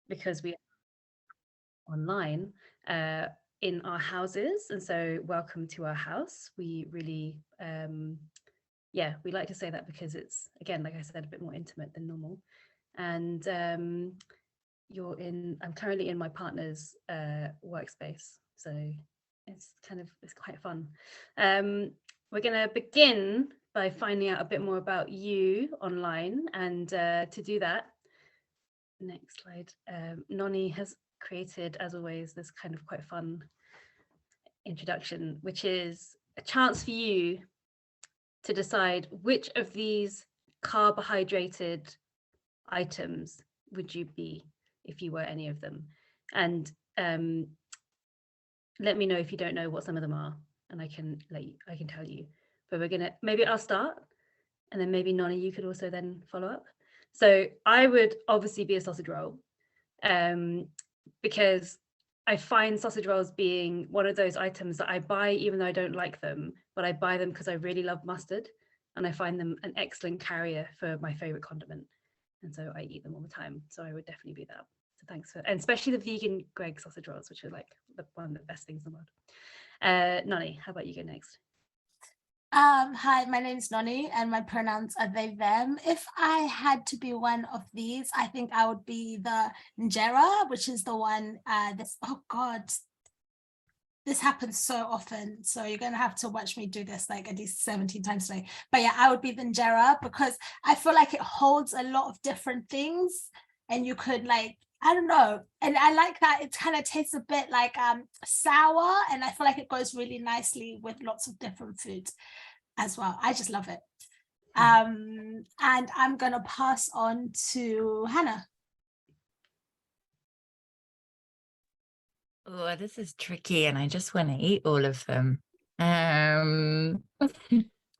because we are online in our houses. And so welcome to our house. We really, we like to say that because it's, again, like I said, a bit more intimate than normal. And I'm currently in my partner's workspace. So it's quite fun. We're going to begin by finding out a bit more about you online. And to do that, next slide, Noni has created, as always, this kind of quite fun introduction, which is a chance for you to decide which of these carbohydrated items would you be if you were any of them. And let me know if you don't know what some of them are, and I can tell you. But maybe I'll start, and then maybe Noni, you could also then follow up. So I would obviously be a sausage roll, because I find sausage rolls being one of those items that I buy even though I don't like them, but I buy them because I really love mustard, and I find them an excellent carrier for my favorite condiment. And so I eat them all the time. So I would definitely be that. So thanks and especially the vegan Greg sausage rolls, which are like one of the best things in the world. Noni, how about you go next? Hi, my name's Noni and my pronouns are they, them. If I had to be one of these, I think I would be the injera, which is the one this happens so often. So you're going to have to watch me do this like at least 17 times today. But yeah, I would be the injera because I feel like it holds a lot of different things and you could I don't know. And I like that it kind of tastes a bit like sour, and I feel like it goes really nicely with lots of different foods as well. I just love it. And I'm going to pass on to Hannah. Oh, this is tricky, and I just want to eat all of them.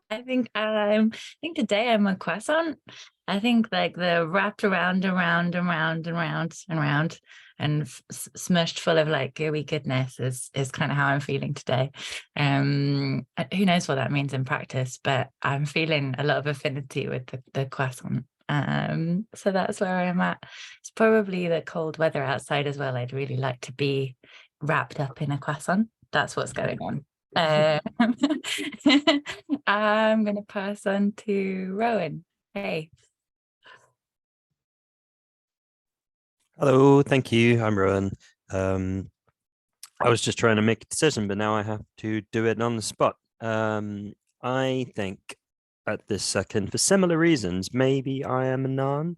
I think today I'm a croissant. I think like the wrapped around and round and smushed full of like gooey goodness is kind of how I'm feeling today. Who knows what that means in practice, but I'm feeling a lot of affinity with the croissant. So that's where I'm at. It's probably the cold weather outside as well. I'd really like to be wrapped up in a croissant. That's what's going on. I'm going to pass on to Rowan. Hey. Hello, thank you. I'm Rowan. I was just trying to make a decision, but now I have to do it on the spot. I think at this second, for similar reasons, maybe I am a naan.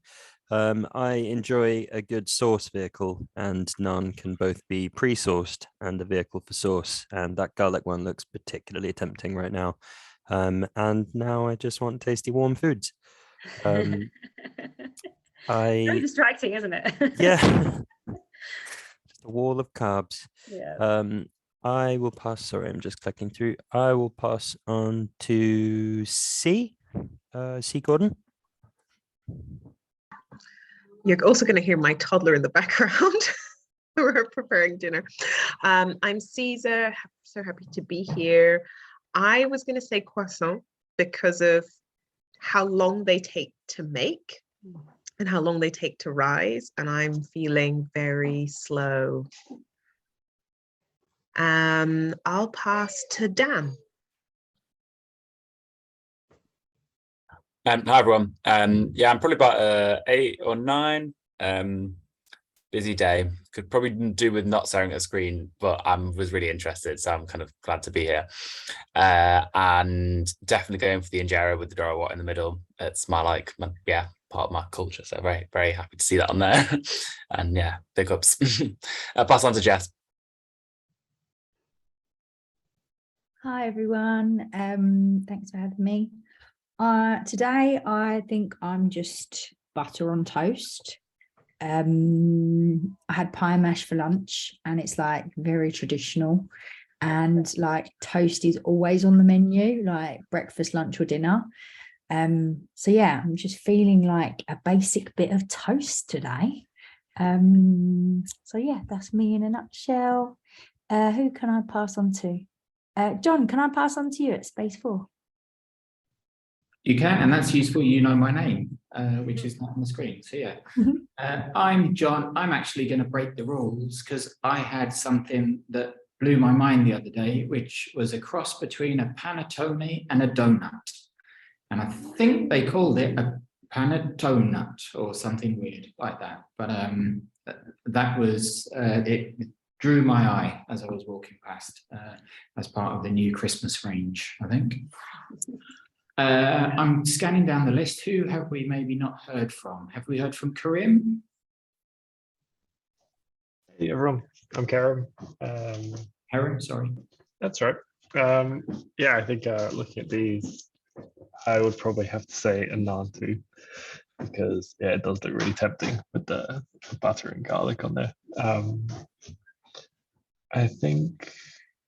I enjoy a good sauce vehicle, and naan can both be pre-sauced and a vehicle for sauce. And that garlic one looks particularly tempting right now. And now I just want tasty warm foods. Very distracting, isn't it? Yeah. Just a wall of carbs. Yeah. I will pass. Sorry, I'm just clicking through. I will pass on to C. C. Gordon. You're also going to hear my toddler in the background. We're preparing dinner. I'm Caesar. So happy to be here. I was going to say croissant because of how long they take to make and how long they take to rise, and I'm feeling very slow. I'll pass to Dan. Hi everyone. Yeah, I'm probably about 8 or 9. Busy day. Could probably do with not staring at a screen, but I was really interested, so I'm kind of glad to be here. And definitely going for the injera with the Dorawat in the middle. It's part of my culture, so very, very happy to see that on there. And yeah, big ups. I'll pass on to Jess. Hi everyone, thanks for having me. Today I think I'm just butter on toast. I had pie and mash for lunch, and it's like very traditional, and like toast is always on the menu, like breakfast, lunch or dinner. So yeah, I'm just feeling like a basic bit of toast today. So yeah, that's me in a nutshell. Who can I pass on to? John, can I pass on to you at space 4? You can, and that's useful. You know my name, which is not on the screen. So yeah, I'm John. I'm actually going to break the rules because I had something that blew my mind the other day, which was a cross between a panettone and a donut. And I think they called it a panettone nut or something weird like that. But that was, it drew my eye as I was walking past as part of the new Christmas range, I think. I'm scanning down the list. Who have we maybe not heard from? Have we heard from Karim? Hey everyone, I'm Karim. Karim, sorry. That's right. Yeah, I think looking at these, I would probably have to say a naan too, because yeah, it does look really tempting with the butter and garlic on there. I think,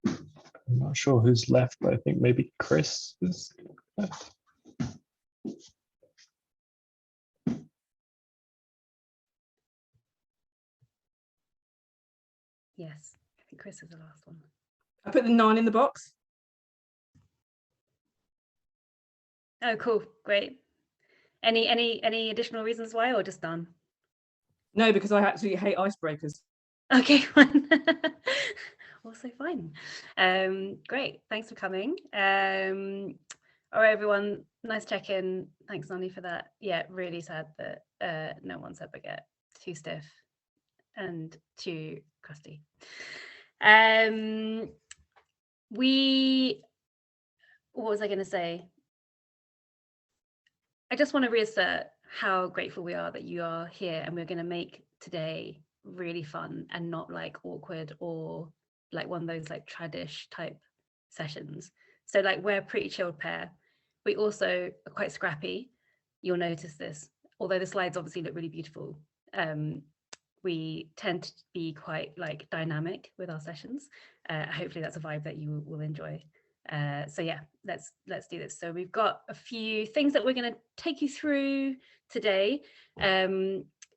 I'm not sure who's left, but I think maybe Chris is left. Yes, I think Chris is the last one. I put the naan in the box. Oh, cool, great. Any additional reasons why, or just none? No, because I actually hate icebreakers. Okay, fine. Also fine. Great, thanks for coming. All right, everyone, nice check-in. Thanks, Nani, for that. Yeah, really sad that no one said baguette. Too stiff and too crusty. What was I going to say? I just want to reassert how grateful we are that you are here, and we're going to make today really fun and not like awkward or like one of those like tradish type sessions. So like we're a pretty chilled pair. We also are quite scrappy. You'll notice this, although the slides obviously look really beautiful. We tend to be quite like dynamic with our sessions. Hopefully that's a vibe that you will enjoy. So yeah, let's do this. So we've got a few things that we're going to take you through today.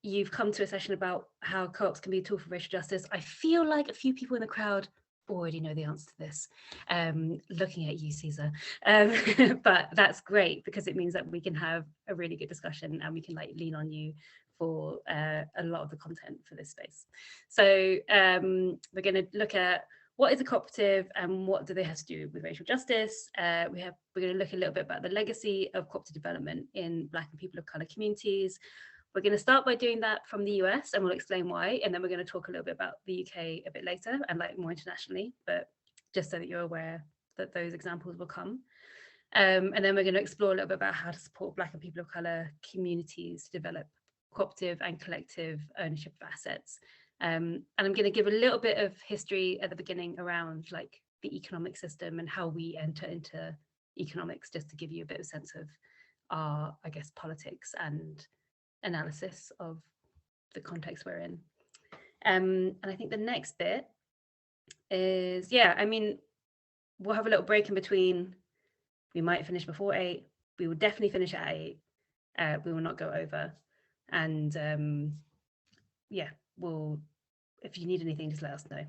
You've come to a session about how co-ops can be a tool for racial justice. I feel like a few people in the crowd already know the answer to this, looking at you, Caesar. But that's great because it means that we can have a really good discussion and we can like lean on you for a lot of the content for this space. So we're going to look at what is a cooperative and what do they have to do with racial justice. We're going to look a little bit about the legacy of cooperative development in Black and people of colour communities. We're going to start by doing that from the US and we'll explain why, and then we're going to talk a little bit about the UK a bit later and like more internationally, but just so that you're aware that those examples will come. And then we're going to explore a little bit about how to support Black and people of colour communities to develop cooperative and collective ownership of assets. And I'm going to give a little bit of history at the beginning around like the economic system and how we enter into economics, just to give you a bit of sense of our, I guess, politics and analysis of the context we're in. And I think the next bit is, yeah, I mean, we'll have a little break in between. We might finish before 8. We will definitely finish at 8. We will not go over. And yeah, we'll, if you need anything, just let us know.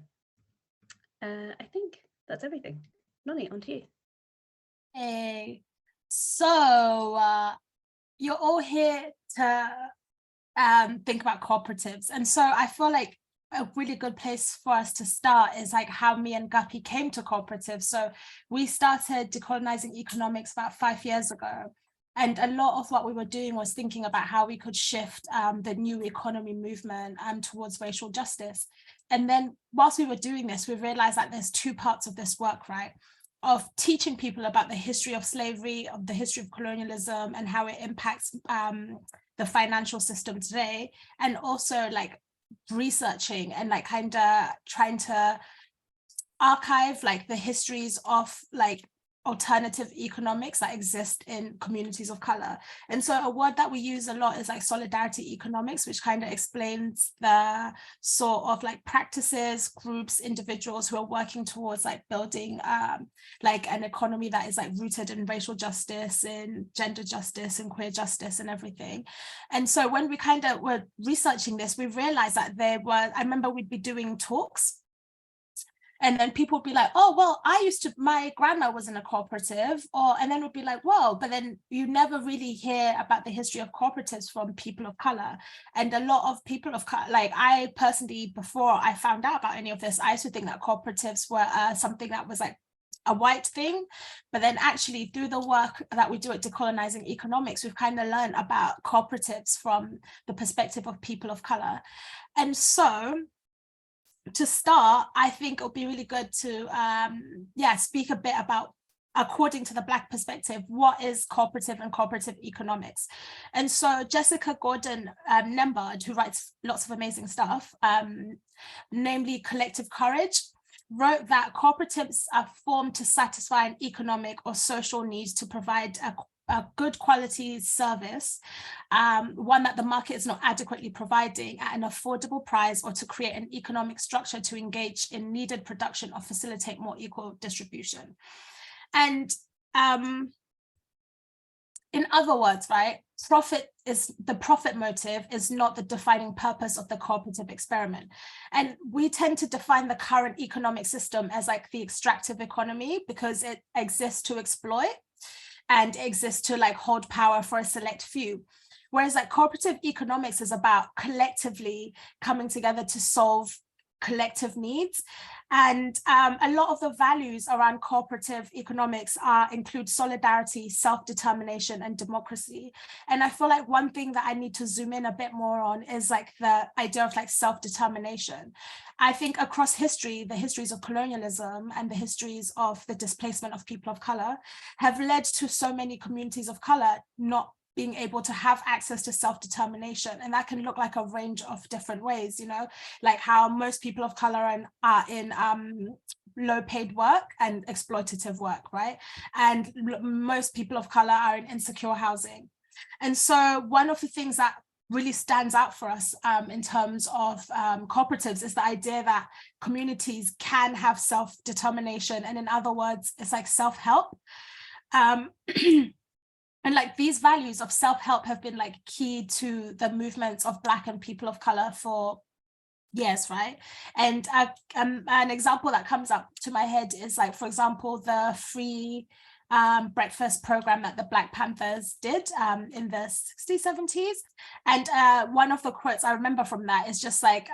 I think that's everything. Nani, on to you. Hey, so you're all here to think about cooperatives. And so I feel like a really good place for us to start is like how me and Guppy came to cooperatives. So we started Decolonising Economics about 5 years ago. And a lot of what we were doing was thinking about how we could shift the new economy movement towards racial justice. And then whilst we were doing this, we realized that there's 2 parts of this work, right? Of teaching people about the history of slavery, of the history of colonialism, and how it impacts the financial system today. And also like researching and like kind of trying to archive like the histories of like alternative economics that exist in communities of color. And so a word that we use a lot is like solidarity economics, which kind of explains the sort of like practices, groups, individuals who are working towards like building like an economy that is like rooted in racial justice, in gender justice and queer justice and everything. And so when we kind of were researching this, we realized that I remember we'd be doing talks. And then people would be like, oh, well, my grandma was in a cooperative, and then it would be like, well, but then you never really hear about the history of cooperatives from people of color. And a lot of people of color, like I personally, before I found out about any of this, I used to think that cooperatives were something that was like a white thing. But then actually through the work that we do at Decolonizing Economics, we've kind of learned about cooperatives from the perspective of people of color. And so to start, I think it'll be really good to speak a bit about, according to the Black perspective, what is cooperative and cooperative economics. And so Jessica Gordon Nembard, who writes lots of amazing stuff, namely Collective Courage, wrote that cooperatives are formed to satisfy an economic or social needs to provide a good quality service, one that the market is not adequately providing at an affordable price, or to create an economic structure to engage in needed production or facilitate more equal distribution. And in other words, right, the profit motive is not the defining purpose of the cooperative experiment. And we tend to define the current economic system as like the extractive economy because it exists to exploit and exists to like hold power for a select few. Whereas like cooperative economics is about collectively coming together to solve collective needs. And a lot of the values around cooperative economics include solidarity, self-determination, and democracy. And I feel like one thing that I need to zoom in a bit more on is like the idea of like self-determination. I think across history, the histories of colonialism and the histories of the displacement of people of color have led to so many communities of color not being able to have access to self-determination. And that can look like a range of different ways, you know, like how most people of color are in low paid work and exploitative work, right? And most people of color are in insecure housing. And so one of the things that really stands out for us in terms of cooperatives is the idea that communities can have self-determination. And in other words, it's like self-help. And like these values of self-help have been like key to the movements of Black and people of color for years, right? And an example that comes up to my head is like, for example, the free breakfast program that the Black Panthers did in the 60s, 70s. And one of the quotes I remember from that is just like,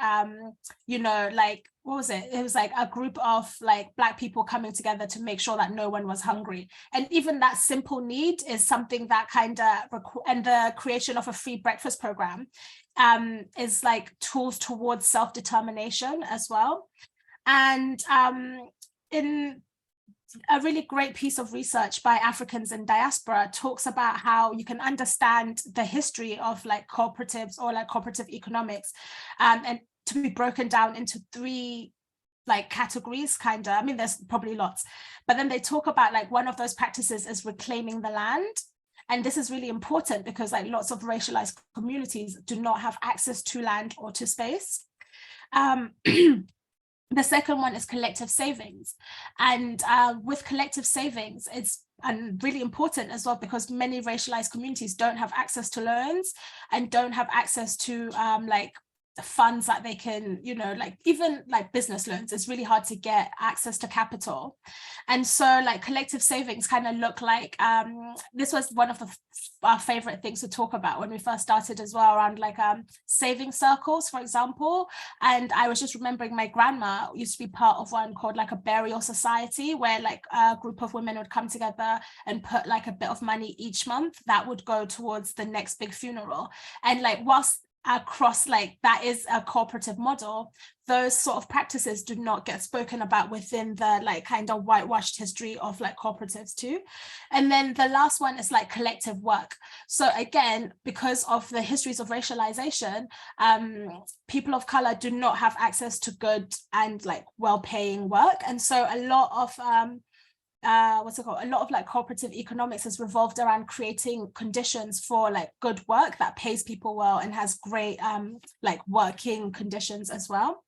you know, like, what was it? It was like a group of like Black people coming together to make sure that no one was hungry. And even that simple need is something that kind of, and the creation of a free breakfast program is like tools towards self-determination as well. And in a really great piece of research by Africans in diaspora talks about how you can understand the history of like cooperatives or like cooperative economics and to be broken down into three like categories kind of. I mean, there's probably lots, but then they talk about like one of those practices is reclaiming the land. And this is really important because like lots of racialized communities do not have access to land or to space. The second one is collective savings. And with collective savings, it's really important as well because many racialized communities don't have access to loans and don't have access to like funds that they can, you know, like even like business loans, it's really hard to get access to capital. And so like collective savings kind of look like, this was one of our favorite things to talk about when we first started as well, around like saving circles, for example. And I was just remembering my grandma used to be part of one called like a burial society, where like a group of women would come together and put like a bit of money each month that would go towards the next big funeral. And like whilst across like that is a cooperative model, those sort of practices do not get spoken about within the like kind of whitewashed history of like cooperatives too. And then the last one is like collective work. So again, because of the histories of racialization, people of color do not have access to good and like well-paying work. And so a lot of a lot of like cooperative economics has revolved around creating conditions for like good work that pays people well and has great like working conditions as well.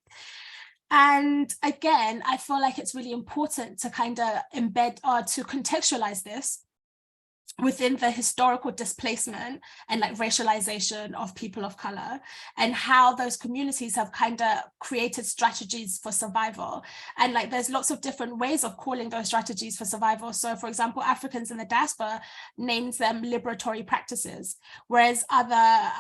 And again, I feel like it's really important to kind of embed or to contextualize this within the historical displacement and like racialization of people of color, and how those communities have kind of created strategies for survival. And like there's lots of different ways of calling those strategies for survival. So for example, Africans in the diaspora names them liberatory practices, whereas other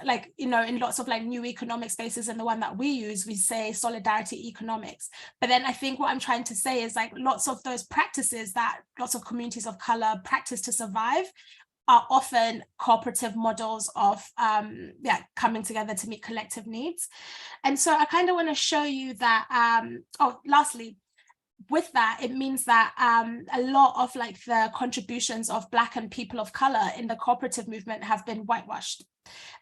like, you know, in lots of like new economic spaces and the one that we use, we say solidarity economics. But then I think what I'm trying to say is like lots of those practices that lots of communities of color practice to survive are often cooperative models of coming together to meet collective needs. And so I kind of want to show you that, lastly, with that, it means that a lot of like the contributions of Black and people of color in the cooperative movement have been whitewashed.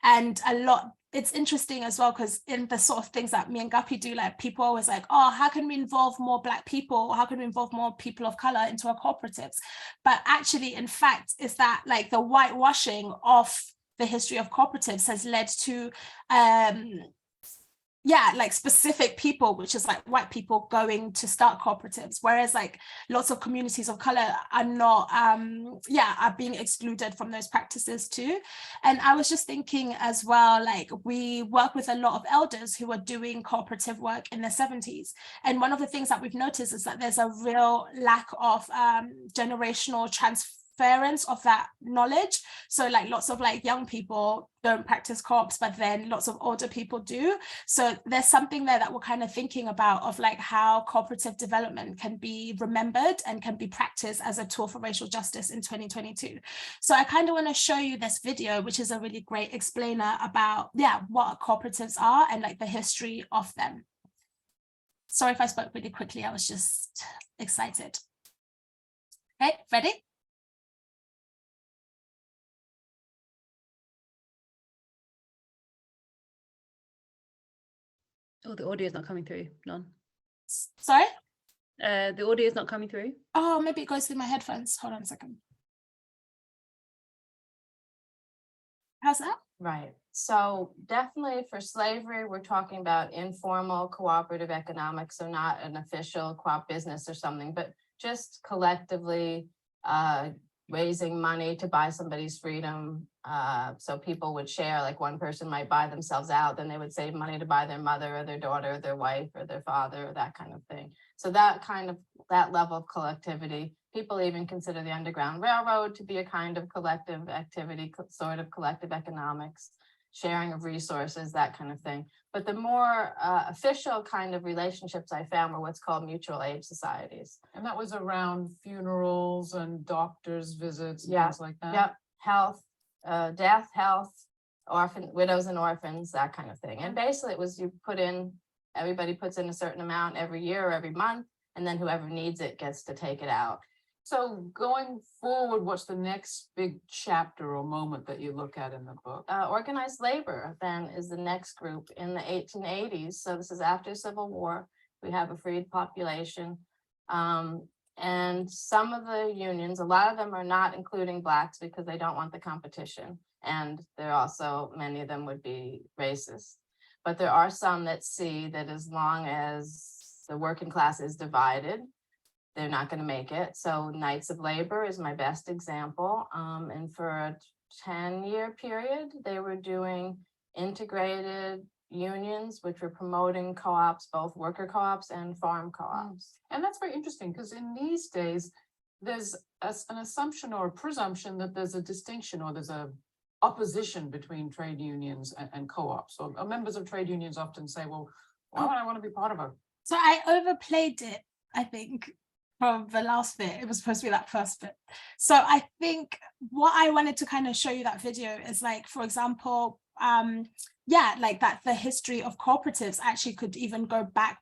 And a lot, it's interesting as well, because in the sort of things that me and Guppy do, like people always like, oh, how can we involve more Black people? How can we involve more people of color into our cooperatives? But actually, in fact, is that like the whitewashing of the history of cooperatives has led to like specific people, which is like white people going to start cooperatives, whereas like lots of communities of color are not are being excluded from those practices too. And I was just thinking as well, like we work with a lot of elders who are doing cooperative work in the 70s, and one of the things that we've noticed is that there's a real lack of generational transference of that knowledge. So like lots of like young people don't practice co-ops, but then lots of older people do. So there's something there that we're kind of thinking about of like how cooperative development can be remembered and can be practiced as a tool for racial justice in 2022. So I kind of want to show you this video, which is a really great explainer about what cooperatives are and like the history of them. Sorry if I spoke really quickly, I was just excited. Okay, ready? Oh, the audio is not coming through. None. Sorry? The audio is not coming through. Oh, maybe it goes through my headphones. Hold on a second. How's that? Right. So definitely for slavery, we're talking about informal cooperative economics, so not an official co-op business or something, but just collectively raising money to buy somebody's freedom. So people would share, like one person might buy themselves out, then they would save money to buy their mother or their daughter or their wife or their father or that kind of thing. So that level of collectivity. People even consider the Underground Railroad to be a kind of collective activity, sort of collective economics, sharing of resources, that kind of thing. But the more official kind of relationships I found were what's called mutual aid societies. And that was around funerals and doctors' visits and things like that? Yep, health, death, health, widows and orphans, that kind of thing. And basically it was everybody puts in a certain amount every year or every month, and then whoever needs it gets to take it out. So going forward, what's the next big chapter or moment that you look at in the book? Organized labor then is the next group in the 1880s. So this is after Civil War. We have a freed population. And some of the unions, a lot of them are not including Blacks because they don't want the competition. And they're also, many of them would be racist. But there are some that see that as long as the working class is divided, they're not going to make it. So Knights of Labor is my best example. And for a 10-year period, they were doing integrated unions, which were promoting co-ops, both worker co-ops and farm co-ops. And that's very interesting because in these days, there's an assumption or a presumption that there's a distinction or there's a opposition between trade unions and co-ops. So members of trade unions often say, well, why would I want to be part of a? So I overplayed it, I think, from the last bit. It was supposed to be that first bit. So I think what I wanted to kind of show you that video is like, for example, like that the history of cooperatives actually could even go back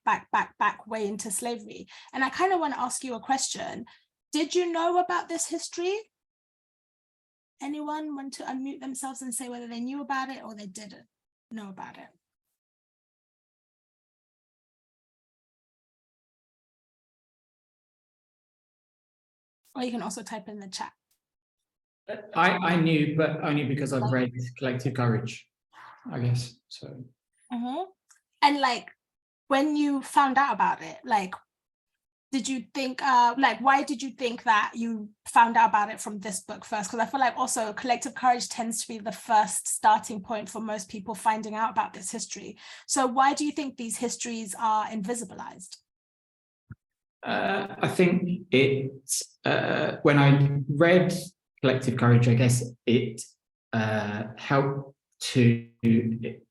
way into slavery. And I kind of want to ask you a question. Did you know about this history? Anyone want to unmute themselves and say whether they knew about it or they didn't know about it? Or you can also type in the chat. I knew, but only because I've read Collective Courage, I guess. So. And like, when you found out about it, like, did you think, like, why did you think that you found out about it from this book first? Because I feel like also collective courage tends to be the first starting point for most people finding out about this history. So why do you think these histories are invisibilized? I think when I read Collective Courage, I guess it helped to,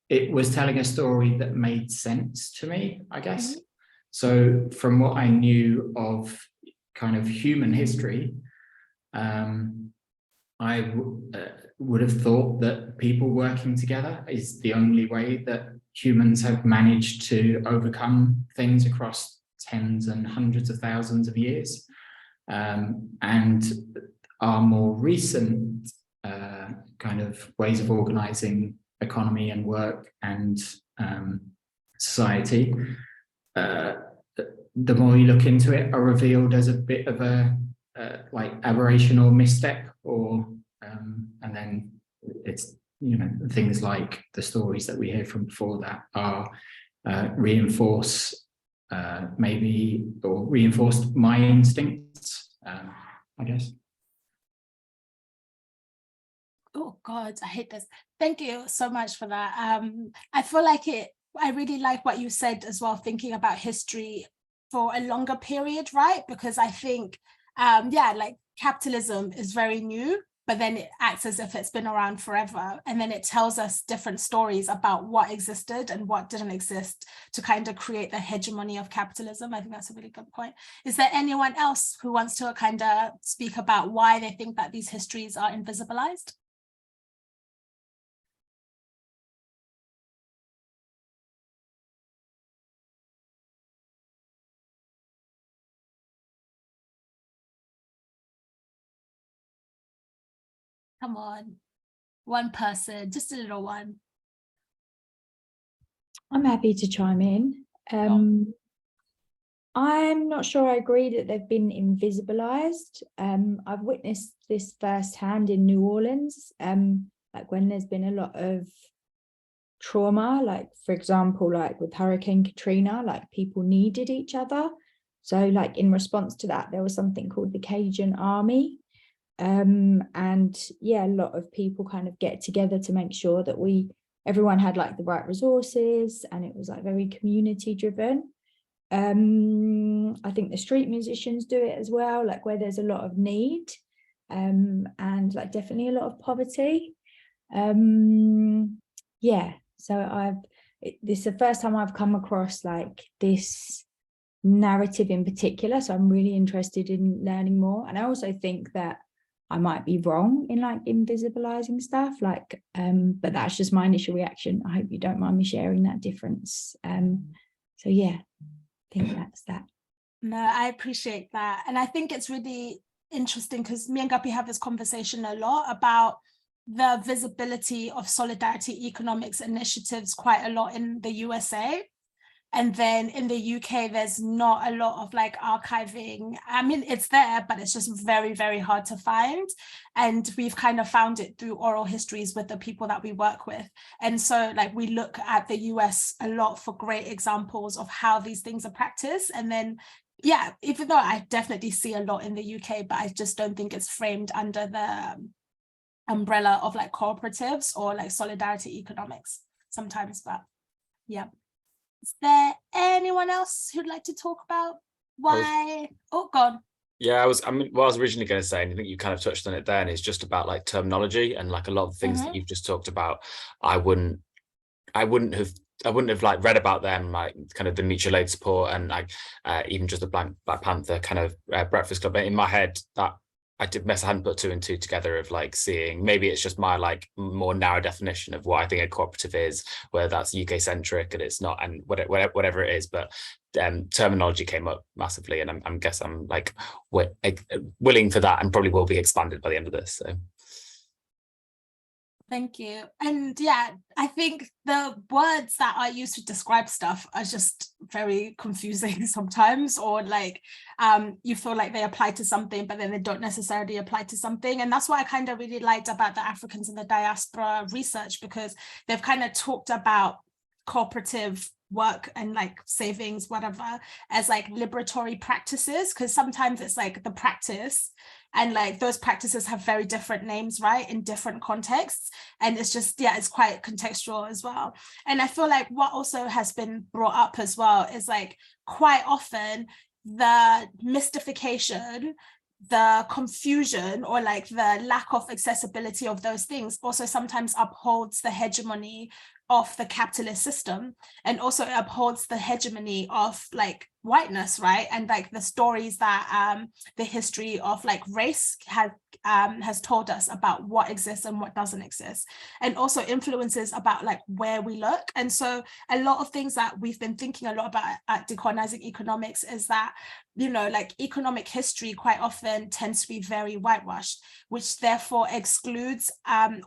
it was telling a story that made sense to me, I guess. Mm-hmm. So from what I knew of kind of human history, I would have thought that people working together is the only way that humans have managed to overcome things across tens and hundreds of thousands of years. And our more recent kind of ways of organizing economy and work and society, the more you look into it, are revealed as a bit of a like aberration or misstep, or and then it's, you know, things like the stories that we hear from before that are reinforce maybe, or reinforced my instincts, I guess. Oh God, I hate this. Thank you so much for that. I feel like I really like what you said as well, thinking about history for a longer period, right? Because I think, yeah, like capitalism is very new, but then it acts as if it's been around forever. And then it tells us different stories about what existed and what didn't exist to kind of create the hegemony of capitalism. I think that's a really good point. Is there anyone else who wants to kind of speak about why they think that these histories are invisibilized? Come on, one person, just a little one. I'm happy to chime in. I'm not sure I agree that they've been invisibilized. I've witnessed this firsthand in New Orleans, like when there's been a lot of trauma, like for example, like with Hurricane Katrina, like people needed each other. So like in response to that, there was something called the Cajun Army. And yeah, a lot of people kind of get together to make sure that everyone had like the right resources, and it was like very community driven. I think the street musicians do it as well, like where there's a lot of need, and like definitely a lot of poverty. Yeah, so this is the first time I've come across like this narrative in particular, so I'm really interested in learning more. And I also think that I might be wrong in like invisibilizing stuff, like, but that's just my initial reaction. I hope you don't mind me sharing that difference. So yeah, I think that's that. No, I appreciate that. And I think it's really interesting because me and Guppy have this conversation a lot about the visibility of solidarity economics initiatives quite a lot in the USA. And then in the UK, there's not a lot of like archiving. I mean, it's there, but it's just very, very hard to find. And we've kind of found it through oral histories with the people that we work with. And so like we look at the US a lot for great examples of how these things are practiced. And then, yeah, even though I definitely see a lot in the UK, but I just don't think it's framed under the umbrella of like cooperatives or like solidarity economics sometimes, but yeah. Is there anyone else who'd like to talk about why? Oh, God. Yeah, I mean, what I was originally going to say, and I think you kind of touched on it then, is just about like terminology and like a lot of things that you've just talked about. I wouldn't have like read about them, like kind of the mutual aid support and like even just the Black Panther kind of Breakfast Club. In my head, that I hadn't put two and two together of like seeing, maybe it's just my like more narrow definition of what I think a cooperative is, whether that's UK centric and it's not, and whatever it is, but terminology came up massively, and I guess I'm like willing for that and probably will be expanded by the end of this. So. Thank you. And yeah, I think the words that are used to describe stuff are just very confusing sometimes, or like you feel like they apply to something, but then they don't necessarily apply to something. And that's what I kind of really liked about the Africans in the diaspora research, because they've kind of talked about cooperative work and like savings, whatever, as like liberatory practices, because sometimes it's like the practice and like those practices have very different names, right, in different contexts, and it's just, yeah, it's quite contextual as well. And I feel like what also has been brought up as well is like quite often the mystification, the confusion, or like the lack of accessibility of those things also sometimes upholds the hegemony of the capitalist system, and also it upholds the hegemony of like whiteness, right? And like the stories that the history of like race has told us about what exists and what doesn't exist, and also influences about like where we look. And so a lot of things that we've been thinking a lot about at Decolonizing Economics is that, you know, like economic history quite often tends to be very whitewashed, which therefore excludes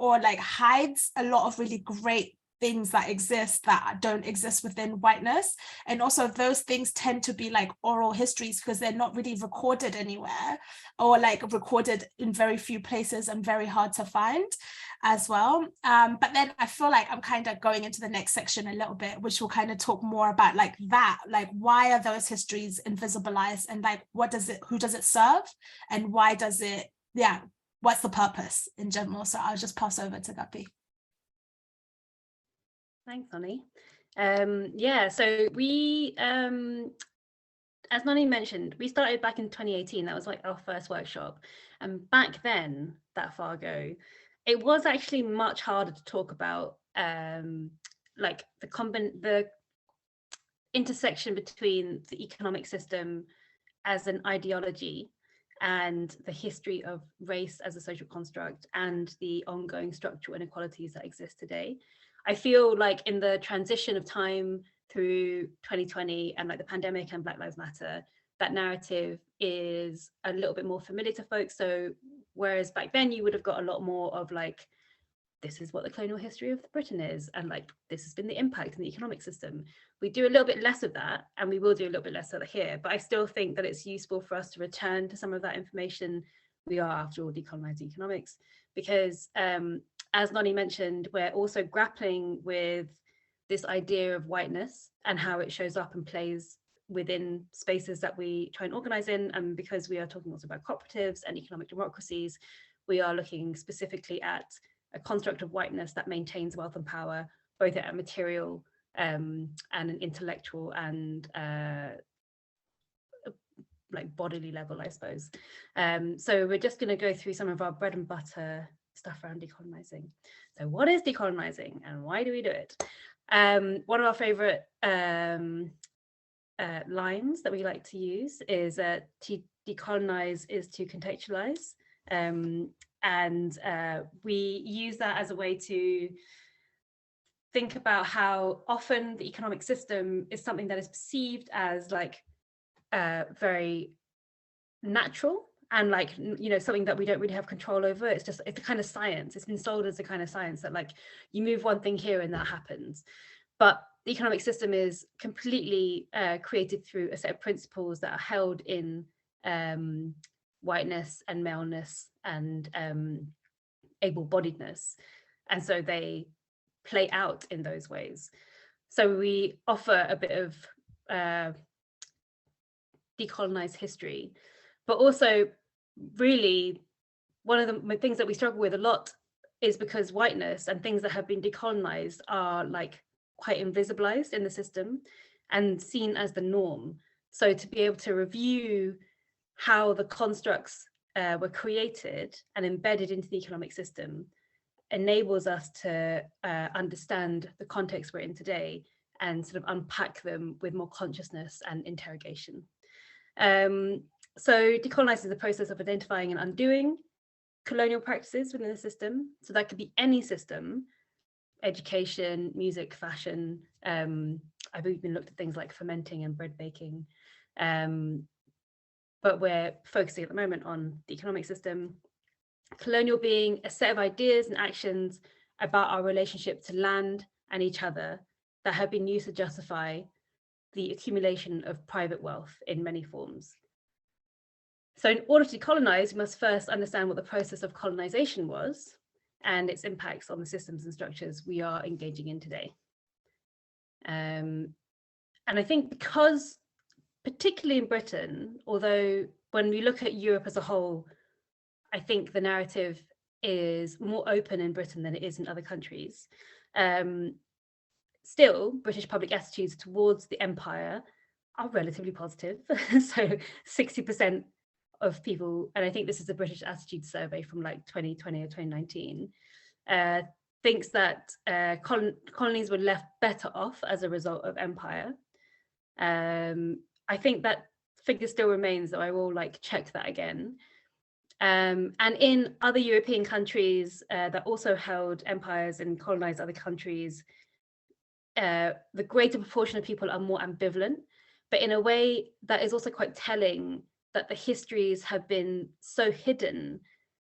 or like hides a lot of really great things that exist that don't exist within whiteness. And also those things tend to be like oral histories because they're not really recorded anywhere, or like recorded in very few places and very hard to find as well. But then I feel like I'm kind of going into the next section a little bit, which will kind of talk more about like that, like why are those histories invisibilized, and like what does it, who does it serve, and why does it, yeah, what's the purpose in general. So I'll just pass over to Guppy. Thanks, Nani. Yeah, so we, as Nani mentioned, we started back in 2018. That was like our first workshop. And back then, that far ago, it was actually much harder to talk about like the intersection between the economic system as an ideology and the history of race as a social construct and the ongoing structural inequalities that exist today. I feel like in the transition of time through 2020 and like the pandemic and Black Lives Matter, that narrative is a little bit more familiar to folks. So whereas back then you would have got a lot more of like, this is what the colonial history of Britain is, and like this has been the impact in the economic system. We do a little bit less of that, and we will do a little bit less of it here, but I still think that it's useful for us to return to some of that information. We are, after all, decolonizing economics, because as Nani mentioned, we're also grappling with this idea of whiteness and how it shows up and plays within spaces that we try and organize in. And because we are talking also about cooperatives and economic democracies, we are looking specifically at a construct of whiteness that maintains wealth and power, both at a material and an intellectual and like bodily level, I suppose. So we're just going to go through some of our bread and butter stuff around decolonizing. So what is decolonizing and why do we do it? One of our favorite lines that we like to use is to decolonize is to contextualize. And we use that as a way to think about how often the economic system is something that is perceived as like very natural and like, you know, something that we don't really have control over. It's just, it's a kind of science. It's been sold as a kind of science that like you move one thing here and that happens. But the economic system is completely created through a set of principles that are held in whiteness and maleness and able-bodiedness. And so they play out in those ways. So we offer a bit of decolonized history, but also really one of the things that we struggle with a lot is because whiteness and things that have been decolonized are like quite invisibilized in the system and seen as the norm. So to be able to review how the constructs were created and embedded into the economic system enables us to understand the context we're in today and sort of unpack them with more consciousness and interrogation. So decolonizing is the process of identifying and undoing colonial practices within the system. So that could be any system, education, music, fashion. I've even looked at things like fermenting and bread baking. But we're focusing at the moment on the economic system. Colonial being a set of ideas and actions about our relationship to land and each other that have been used to justify the accumulation of private wealth in many forms. So in order to decolonize, we must first understand what the process of colonization was and its impacts on the systems and structures we are engaging in today. And I think because, particularly in Britain, although when we look at Europe as a whole, I think the narrative is more open in Britain than it is in other countries. Still, British public attitudes towards the empire are relatively positive. So 60% of people, and I think this is a British attitude survey from like 2020 or 2019, thinks that colonies were left better off as a result of empire. I think that figure still remains, though I will like check that again. And in other European countries that also held empires and colonized other countries, the greater proportion of people are more ambivalent, but in a way that is also quite telling that the histories have been so hidden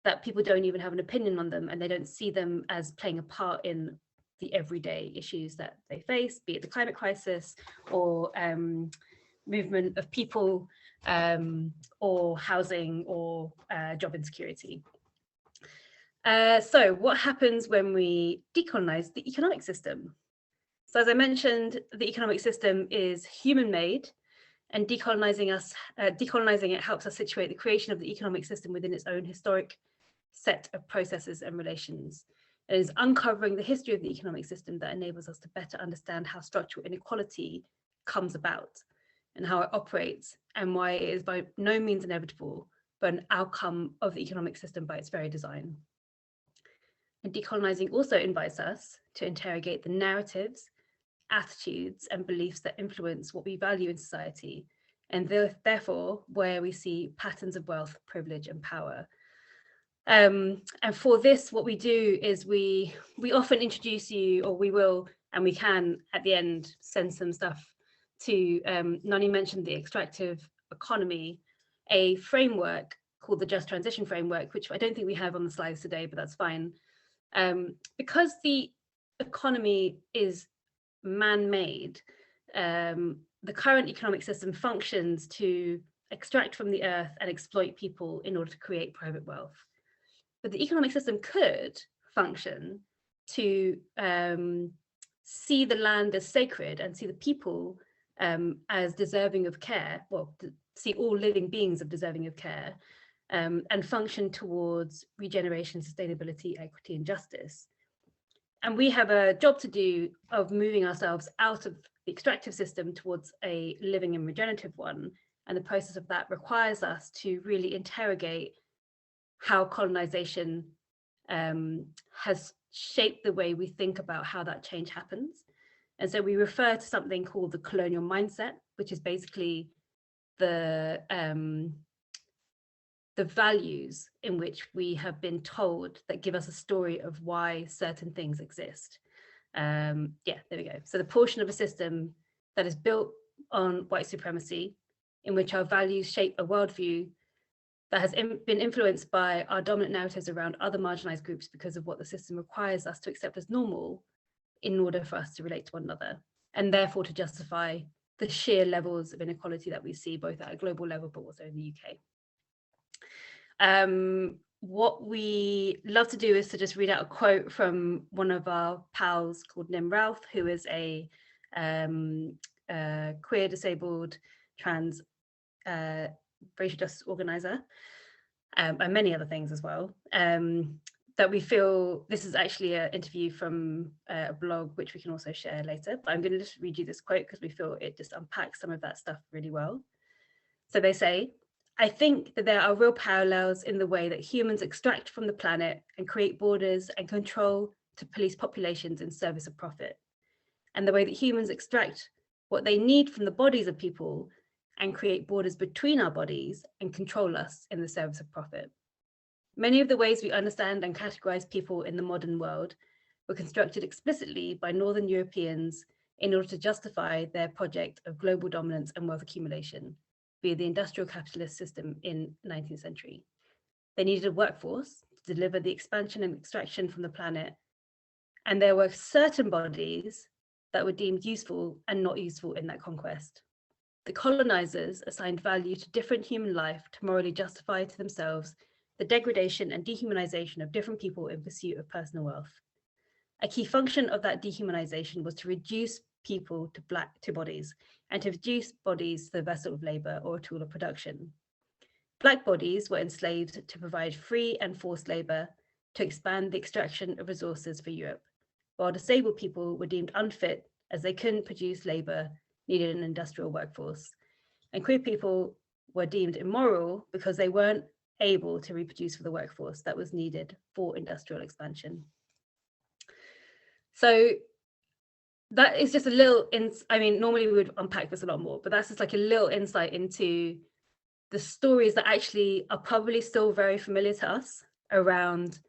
that people don't even have an opinion on them, and they don't see them as playing a part in the everyday issues that they face, be it the climate crisis or movement of people, or housing, or job insecurity. So what happens when we decolonize the economic system? So as I mentioned, the economic system is human-made, and decolonizing it helps us situate the creation of the economic system within its own historic set of processes and relations. It is uncovering the history of the economic system that enables us to better understand how structural inequality comes about and how it operates, and why it is by no means inevitable, but an outcome of the economic system by its very design. And decolonizing also invites us to interrogate the narratives, attitudes, and beliefs that influence what we value in society, and therefore where we see patterns of wealth, privilege, and power. And for this, what we do is we often introduce you, or we will, and we can at the end send some stuff to, Nani mentioned the extractive economy, a framework called the Just Transition Framework, which I don't think we have on the slides today, but that's fine. Because the economy is man-made, the current economic system functions to extract from the earth and exploit people in order to create private wealth. But the economic system could function to see the land as sacred and see the people as deserving of care, well, see all living beings as deserving of care, and function towards regeneration, sustainability, equity, and justice. And we have a job to do of moving ourselves out of the extractive system towards a living and regenerative one. And the process of that requires us to really interrogate how colonization has shaped the way we think about how that change happens. And so we refer to something called the colonial mindset, which is basically the values in which we have been told that give us a story of why certain things exist. Yeah, there we go. So the portion of a system that is built on white supremacy, in which our values shape a worldview that has been influenced by our dominant narratives around other marginalized groups because of what the system requires us to accept as normal in order for us to relate to one another, and therefore to justify the sheer levels of inequality that we see both at a global level, but also in the UK. What we love to do is to just read out a quote from one of our pals called Nim Ralph, who is a queer, disabled, trans, racial justice organizer, and many other things as well. That we feel, this is actually an interview from a blog, which we can also share later, but I'm going to just read you this quote because we feel it just unpacks some of that stuff really well. So they say, "I think that there are real parallels in the way that humans extract from the planet and create borders and control to police populations in service of profit, and the way that humans extract what they need from the bodies of people and create borders between our bodies and control us in the service of profit. Many of the ways we understand and categorize people in the modern world were constructed explicitly by Northern Europeans in order to justify their project of global dominance and wealth accumulation via the industrial capitalist system in the 19th century. They needed a workforce to deliver the expansion and extraction from the planet, and there were certain bodies that were deemed useful and not useful in that conquest. The colonizers assigned value to different human life to morally justify to themselves the degradation and dehumanization of different people in pursuit of personal wealth. A key function of that dehumanization was to reduce people to bodies, and to reduce bodies to the vessel of labor or a tool of production. Black bodies were enslaved to provide free and forced labor to expand the extraction of resources for Europe, while disabled people were deemed unfit as they couldn't produce labor needed in an industrial workforce. And queer people were deemed immoral because they weren't able to reproduce for the workforce that was needed for industrial expansion. So that is just a little, I mean, normally we would unpack this a lot more, but that's just like a little insight into the stories that actually are probably still very familiar to us around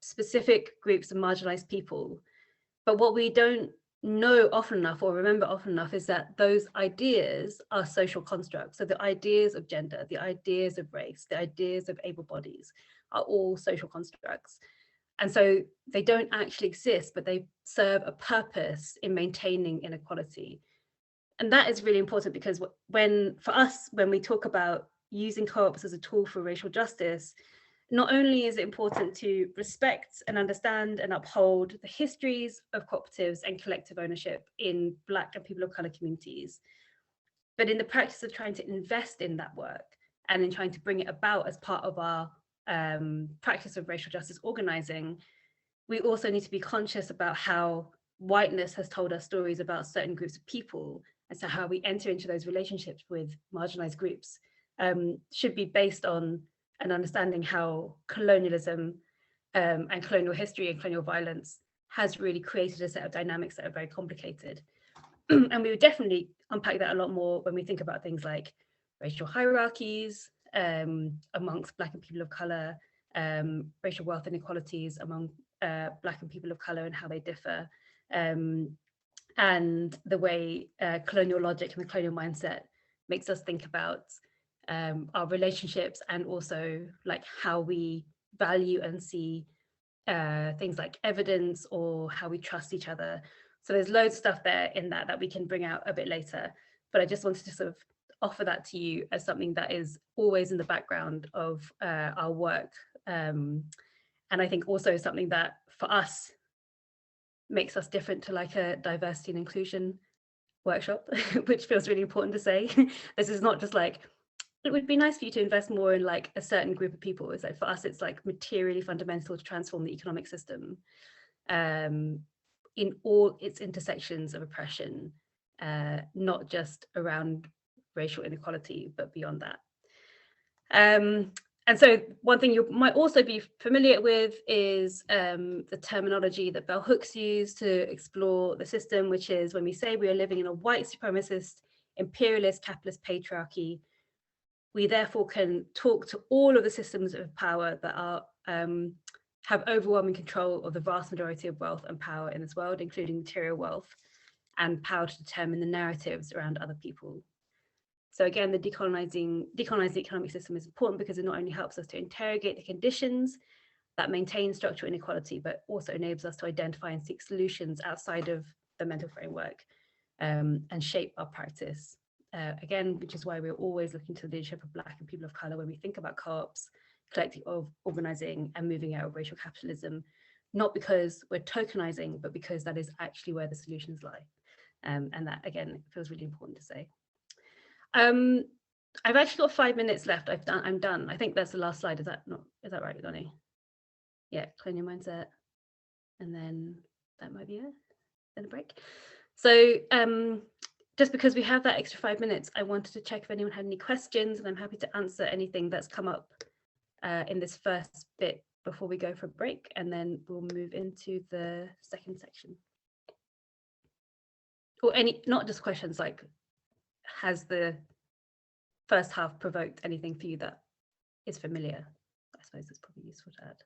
specific groups of marginalized people. But what we don't know often enough or remember often enough is that those ideas are social constructs. So the ideas of gender, the ideas of race, the ideas of able bodies are all social constructs. And so they don't actually exist, but they serve a purpose in maintaining inequality. And that is really important because for us, when we talk about using co-ops as a tool for racial justice, not only is it important to respect and understand and uphold the histories of cooperatives and collective ownership in Black and people of colour communities, but in the practice of trying to invest in that work and in trying to bring it about as part of our practice of racial justice organising, we also need to be conscious about how whiteness has told us stories about certain groups of people, and so how we enter into those relationships with marginalised groups should be based on an understanding how colonialism and colonial history and colonial violence has really created a set of dynamics that are very complicated. And we would definitely unpack that a lot more when we think about things like racial hierarchies amongst Black and people of colour, racial wealth inequalities among Black and people of colour and how they differ, and the way colonial logic and the colonial mindset makes us think about our relationships, and also like how we value and see things like evidence or how we trust each other. So there's loads of stuff there in that we can bring out a bit later, but I just wanted to sort of offer that to you as something that is always in the background of our work. And I think also something that for us makes us different to like a diversity and inclusion workshop, which feels really important to say. This is not just like, it would be nice for you to invest more in like a certain group of people. It's like, for us, it's like materially fundamental to transform the economic system in all its intersections of oppression, not just around racial inequality, but beyond that. And so one thing you might also be familiar with is the terminology that Bell Hooks used to explore the system, which is when we say we are living in a white supremacist, imperialist, capitalist patriarchy, we therefore can talk to all of the systems of power that are have overwhelming control of the vast majority of wealth and power in this world, including material wealth and power to determine the narratives around other people. So again, the decolonizing economic system is important because it not only helps us to interrogate the conditions that maintain structural inequality, but also enables us to identify and seek solutions outside of the mental framework and shape our practice. Again, which is why we're always looking to the leadership of Black and people of colour when we think about co-ops, collective organising and moving out of racial capitalism, not because we're tokenizing, but because that is actually where the solutions lie. And that, again, feels really important to say. I've actually got 5 minutes left. I'm done. I think that's the last slide. Is that right, Lonnie? Yeah, colonial mindset. And then that might be it. Then a break. So just because we have that extra 5 minutes, I wanted to check if anyone had any questions, and I'm happy to answer anything that's come up in this first bit before we go for a break, and then we'll move into the second section. Or any, not just questions, like, has the first half provoked anything for you that is familiar? I suppose it's probably useful to add.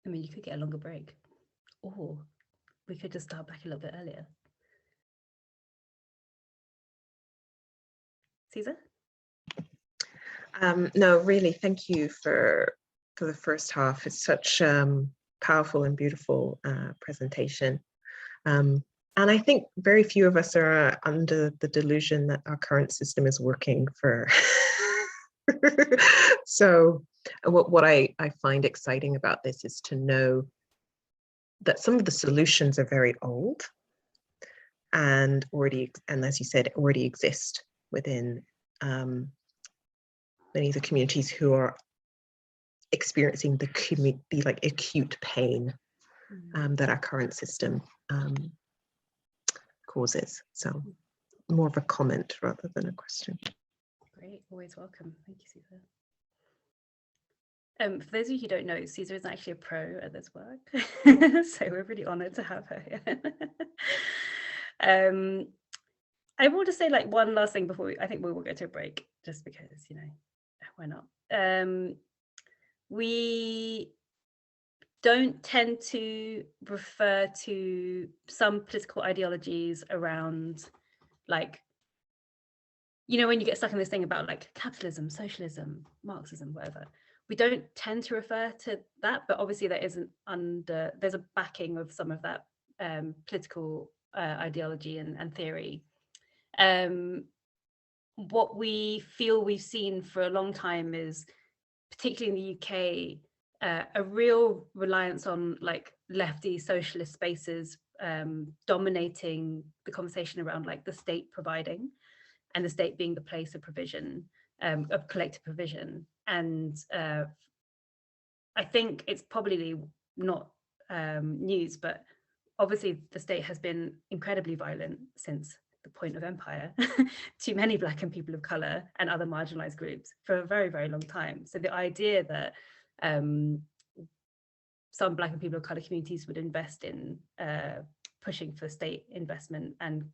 I mean, you could get a longer break, or we could just start back a little bit earlier. Caesar? No, really, thank you for the first half. It's such powerful and beautiful presentation. And I think very few of us are under the delusion that our current system is working for. So what I find exciting about this is to know that some of the solutions are very old and as you said, already exist within many of the communities who are experiencing the like acute pain that our current system causes. So more of a comment rather than a question. Great, always welcome. Thank you, Caesar. For those of you who don't know, Caesar is actually a pro at this work, so we're really honoured to have her here. I want to say like one last thing before I think we will go to a break, just because, you know, why not? We don't tend to refer to some political ideologies around, like, you know, when you get stuck in this thing about like capitalism, socialism, Marxism, whatever, we don't tend to refer to that, but obviously there isn't there's a backing of some of that political ideology and theory. What we feel we've seen for a long time is, particularly in the UK, a real reliance on like lefty socialist spaces dominating the conversation around like the state providing, and the state being the place of provision, of collective provision. And I think it's probably not news, but obviously the state has been incredibly violent since the point of empire to many Black and people of colour and other marginalised groups for a very, very long time. So the idea that some Black and people of colour communities would invest in pushing for state investment and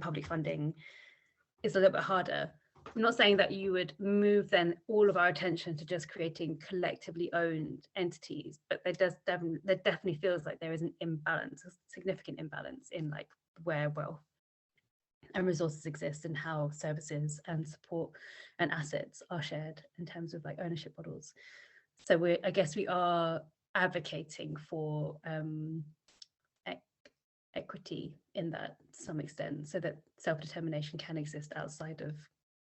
public funding is a little bit harder. I'm not saying that you would move then all of our attention to just creating collectively owned entities, but there definitely feels like there is an imbalance, a significant imbalance in like where wealth and resources exist and how services and support and assets are shared in terms of like ownership models. So I guess we are advocating for equity in that to some extent, so that self-determination can exist outside of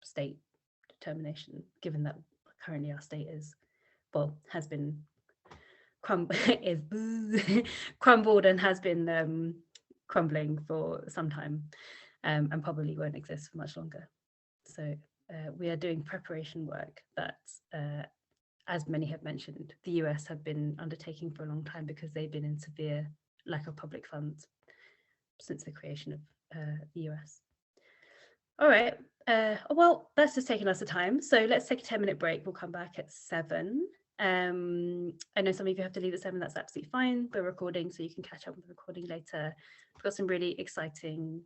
state determination, given that currently our state is, well, has been crumbled and has been crumbling for some time, and probably won't exist for much longer. So we are doing preparation work that, as many have mentioned, the US have been undertaking for a long time because they've been in severe lack of public funds since the creation of the US. All right, well, that's just taken us a time. So let's take a 10-minute break. We'll come back at 7. I know some of you have to leave at 7, that's absolutely fine. We're recording, so you can catch up with the recording later. We've got some really exciting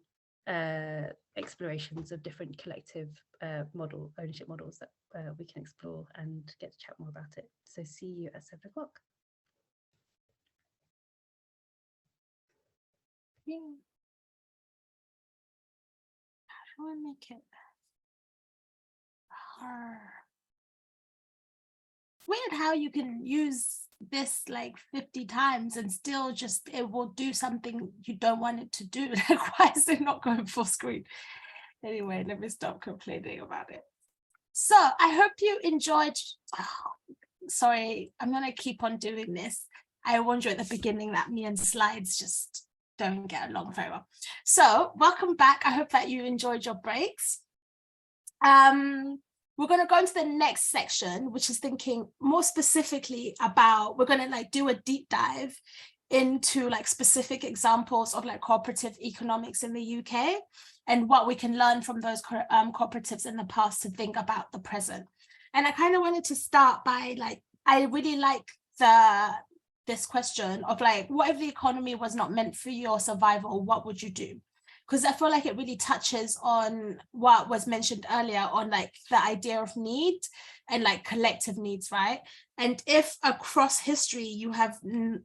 explorations of different collective ownership models that we can explore and get to chat more about it. So see you at 7 o'clock. Yeah. How do I make it hard? Weird how you can use this like 50 times and still just it will do something you don't want it to do. Like, why is it not going full screen? Anyway, let me stop complaining about it. So I hope you enjoyed. Sorry, I'm gonna keep on doing this. I warned you at the beginning that me and slides just don't get along very well. So welcome back. I hope that you enjoyed your breaks. We're going to go into the next section, which is thinking more specifically about, we're going to like do a deep dive into like specific examples of like cooperative economics in the UK and what we can learn from those cooperatives in the past to think about the present. And I kind of wanted to start by like, I really like this question of like, what if the economy was not meant for your survival, what would you do? Because I feel like it really touches on what was mentioned earlier on like the idea of need and like collective needs, right? And if across history you have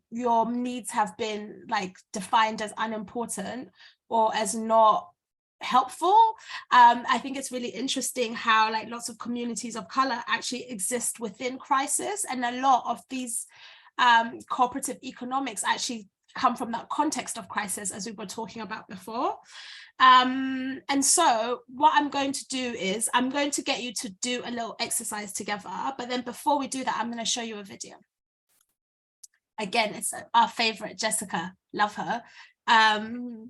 your needs have been like defined as unimportant or as not helpful, I think it's really interesting how like lots of communities of color actually exist within crisis, and a lot of these cooperative economics actually come from that context of crisis, as we were talking about before. And so what I'm going to do is I'm going to get you to do a little exercise together, but then before we do that, I'm going to show you a video. Again, it's our favorite, Jessica, love her.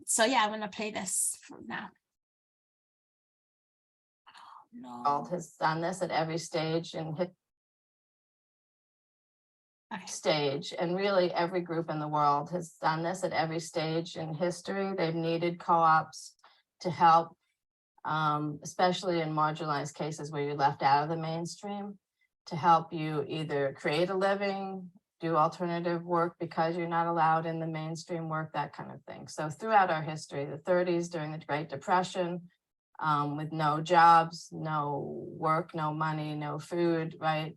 So yeah, I'm going to play this now. Oh, no. Has done this at every stage and stage, and really every group in the world has done this at every stage in history. They've needed co-ops to help, especially in marginalized cases where you're left out of the mainstream, to help you either create a living, do alternative work because you're not allowed in the mainstream work, that kind of thing. So throughout our history, the 30s during the Great Depression, with no jobs, no work, no money, no food, right?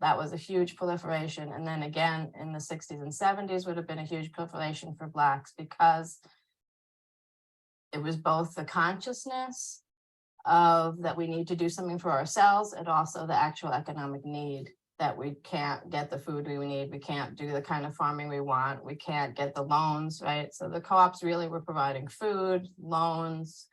That was a huge proliferation. And then again, in the 60s and 70s would have been a huge proliferation for Blacks, because it was both the consciousness of that we need to do something for ourselves, and also the actual economic need that we can't get the food we need, we can't do the kind of farming we want, we can't get the loans, right? So the co-ops really were providing food, loans,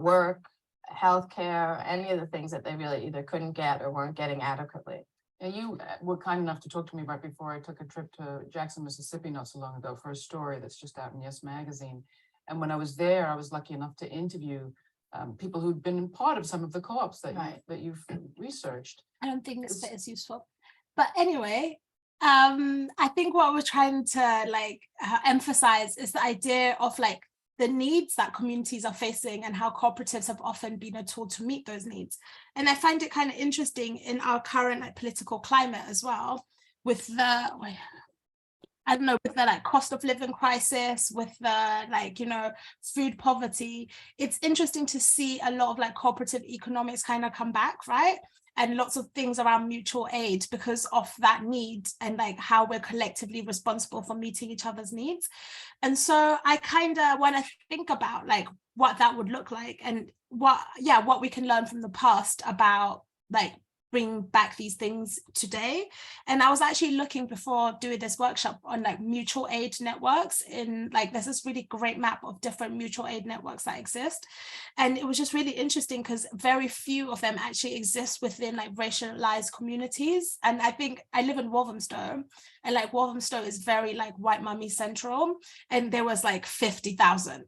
work, healthcare, any of the things that they really either couldn't get or weren't getting adequately. And you were kind enough to talk to me right before I took a trip to Jackson, Mississippi not so long ago for a story that's just out in Yes Magazine. And when I was there, I was lucky enough to interview people who'd been part of some of the co-ops that, that you've researched. I don't think this bit is useful. But anyway, I think what we're trying to emphasize is the idea of the needs that communities are facing and how cooperatives have often been a tool to meet those needs. And I find it kind of interesting in our current political climate as well, with the, with the cost of living crisis, with the food poverty. It's interesting to see a lot of cooperative economics kind of come back, right? And lots of things around mutual aid because of that need and how we're collectively responsible for meeting each other's needs. And so I kind of want to think about what that would look like and what we can learn from the past about bring back these things today. And I was actually looking before doing this workshop on mutual aid networks in there's this really great map of different mutual aid networks that exist. And it was just really interesting because very few of them actually exist within racialized communities. And I think I live in Walthamstow, and Walthamstow is very white mummy central, and there was 50,000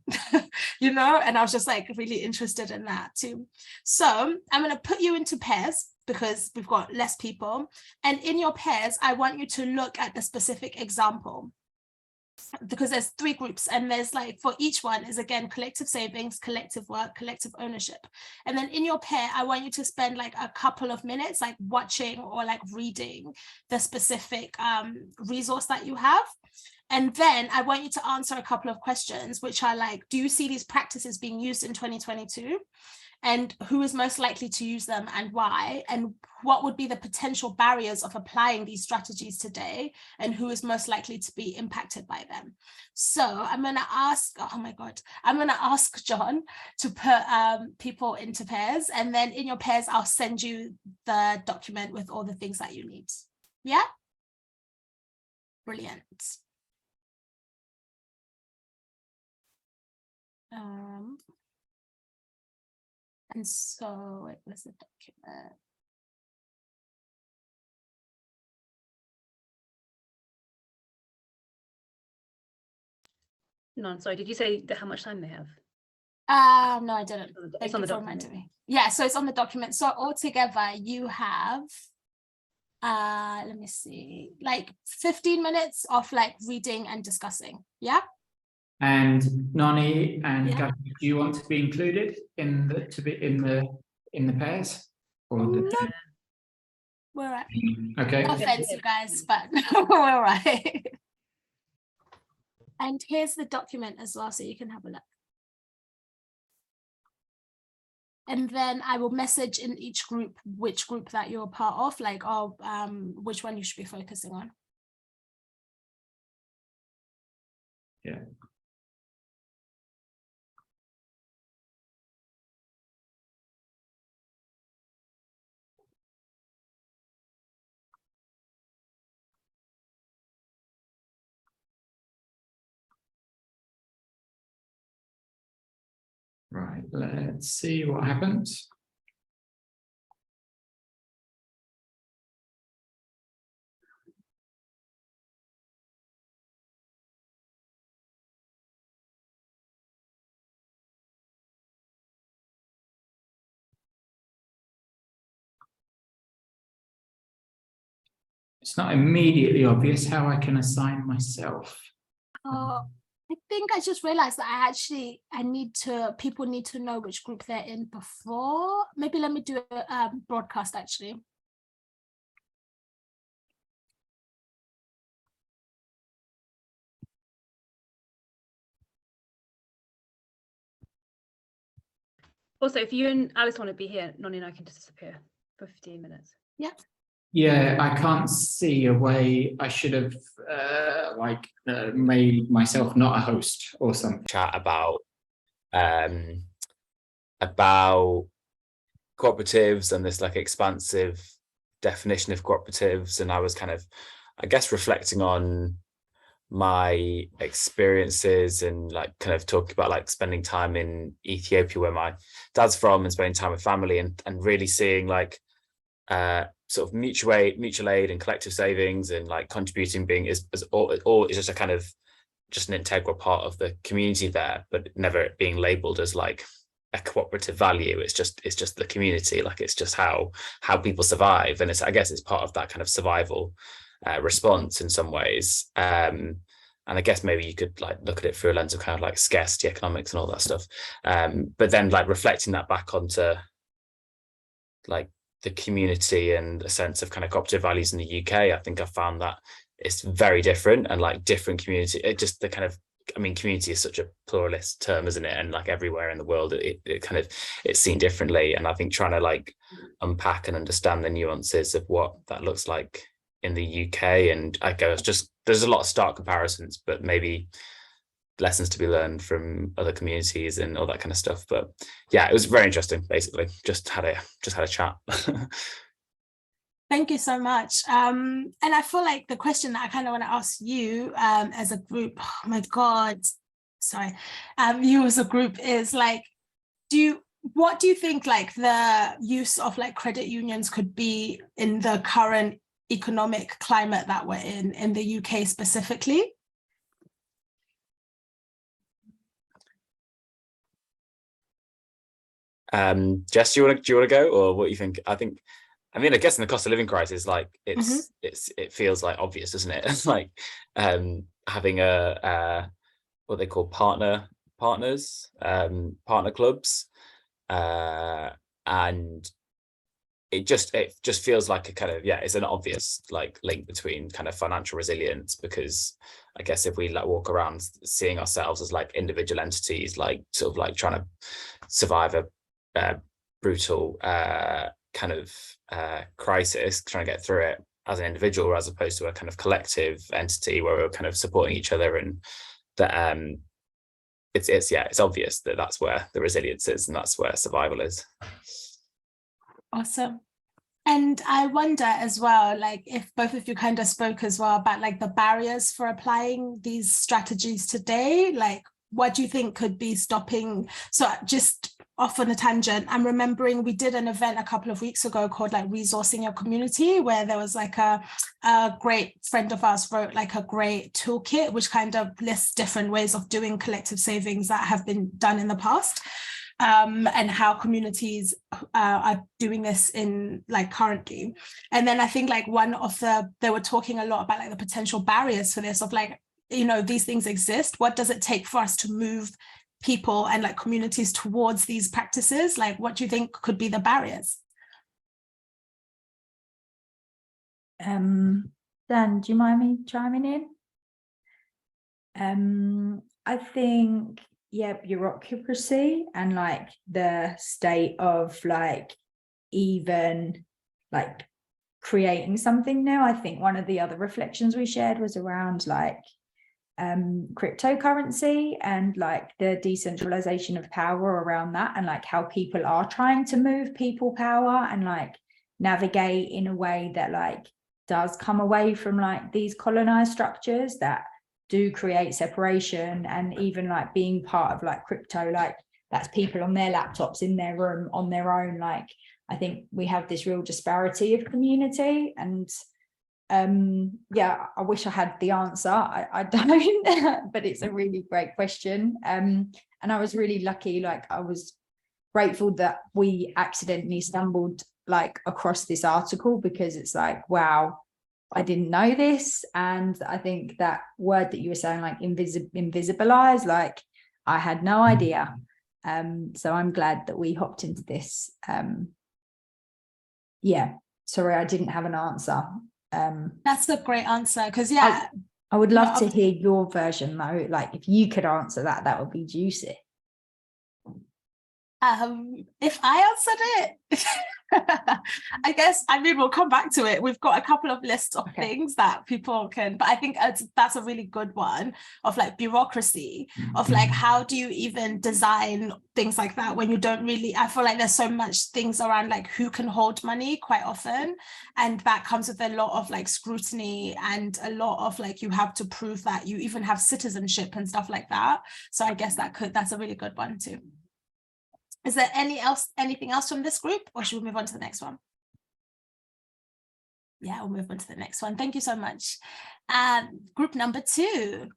you know, and I was just really interested in that too. So I'm going to put you into pairs because we've got less people, and in your pairs I want you to look at the specific example, because there's 3 groups, and there's for each one is again collective savings, collective work, collective ownership. And then in your pair I want you to spend a couple of minutes watching or reading the specific resource that you have. And then I want you to answer a couple of questions, which are do you see these practices being used in 2022? And who is most likely to use them and why? And what would be the potential barriers of applying these strategies today? And who is most likely to be impacted by them? So I'm going to ask, I'm going to ask John to put people into pairs. And then in your pairs, I'll send you the document with all the things that you need. Yeah? Brilliant. And so it was a document. No, sorry, did you say how much time they have? No, I didn't. It's on the document. Me. Yeah, so it's on the document. So altogether you have, let me see, 15 minutes of reading and discussing. Yeah. And Noni and Gabby, do you want to be included in the pairs? Or no. We're right. Okay. No offense, you guys, but we're right. And here's the document as well, so you can have a look. And then I will message in each group which group that you're part of, which one you should be focusing on. Yeah. Right, let's see what happens. It's not immediately obvious how I can assign myself. I think I just realized that people need to know which group they're in before. Maybe let me do a broadcast actually. Also, if you and Alice want to be here, Nonny and I can just disappear for 15 minutes. Yeah. Yeah, I can't see a way. I should have made myself not a host or something. Chat about cooperatives and this like expansive definition of cooperatives, and I was kind of, I guess, reflecting on my experiences and like kind of talking about like spending time in Ethiopia where my dad's from and spending time with family and really seeing like sort of mutual aid and collective savings and like contributing being is all is just a kind of just an integral part of the community there, but never being labeled as like a cooperative value. It's just the community, like it's just how people survive, and I guess it's part of that kind of survival response in some ways. And I guess maybe you could like look at it through a lens of kind of like scarcity economics and all that stuff, but then like reflecting that back onto like the community and a sense of kind of cooperative values in the UK. I think I found that it's very different, and like different community, it just the kind of, I mean, community is such a pluralist term, isn't it? And like everywhere in the world, it's seen differently. And I think trying to like unpack and understand the nuances of what that looks like in the UK. And I guess just, there's a lot of stark comparisons, but maybe lessons to be learned from other communities and all that kind of stuff. But yeah, it was very interesting, basically. Just had a chat. Thank you so much. And I feel like the question that I kind of want to ask you as a group, oh my God, sorry, you as a group is like, what do you think like the use of like credit unions could be in the current economic climate that we're in the UK specifically? Jess, do you want to go, or what do you think? I mean, I guess in the cost of living crisis, like it feels like obvious, doesn't it? It's like having a what they call partner clubs, and it just feels like a kind of, yeah, it's an obvious like link between kind of financial resilience, because I guess if we like walk around seeing ourselves as like individual entities, like sort of like trying to survive a brutal kind of crisis, trying to get through it as an individual, as opposed to a kind of collective entity where we're kind of supporting each other, and that it's obvious that that's where the resilience is and that's where survival is. Awesome. And I wonder as well, like if both of you kind of spoke as well about like the barriers for applying these strategies today, like what do you think could be stopping? So just off on a tangent, I'm remembering we did an event a couple of weeks ago called like Resourcing Your Community, where there was like a great friend of ours wrote like a great toolkit, which kind of lists different ways of doing collective savings that have been done in the past. And how communities are doing this in like currently. And then I think like they were talking a lot about like the potential barriers for this, of like, you know, these things exist. What does it take for us to move people and like communities towards these practices? Like, what do you think could be the barriers? Dan, do you mind me chiming in? I think, yeah, bureaucracy and like the state of like even like creating something new. I think one of the other reflections we shared was around like cryptocurrency and like the decentralization of power around that, and like how people are trying to move people power and like navigate in a way that like does come away from like these colonized structures that do create separation. And even like being part of like crypto, like that's people on their laptops in their room on their own. Like, I think we have this real disparity of community, and yeah, I wish I had the answer. I don't, but it's a really great question. And I was really lucky, like I was grateful that we accidentally stumbled like across this article, because it's like, wow, I didn't know this. And I think that word that you were saying, like invisibilize, like I had no idea. So I'm glad that we hopped into this. Yeah, sorry, I didn't have an answer. That's a great answer, because yeah, I would love to hear your version though. Like if you could answer that, that would be juicy. If I answered it, I guess, I mean, we'll come back to it. We've got a couple of lists of things that people can, but I think that's a really good one of like bureaucracy, of like, how do you even design things like that when you don't really, I feel like there's so much things around like who can hold money quite often. And that comes with a lot of like scrutiny and a lot of like, you have to prove that you even have citizenship and stuff like that. So I guess that's a really good one too. Is there anything else from this group, or should we move on to the next one? Yeah, we'll move on to the next one. Thank you so much. Group number 2.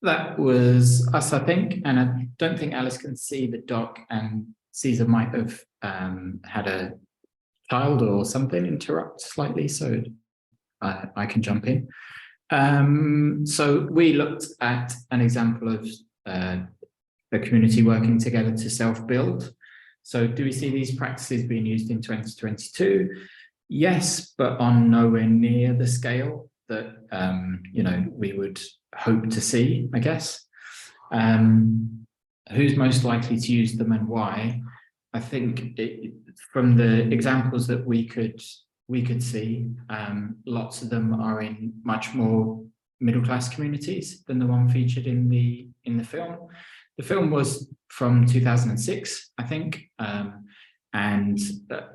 That was us, I think, and I don't think Alice can see the doc, and Caesar might have had a child or something interrupt slightly, so I can jump in. So we looked at an example of the community working together to self-build. So do we see these practices being used in 2022? Yes, but on nowhere near the scale that you know, we would hope to see, I guess. Who's most likely to use them and why? I think from the examples that we could see, lots of them are in much more middle-class communities than the one featured in the film. The film was from 2006, I think, and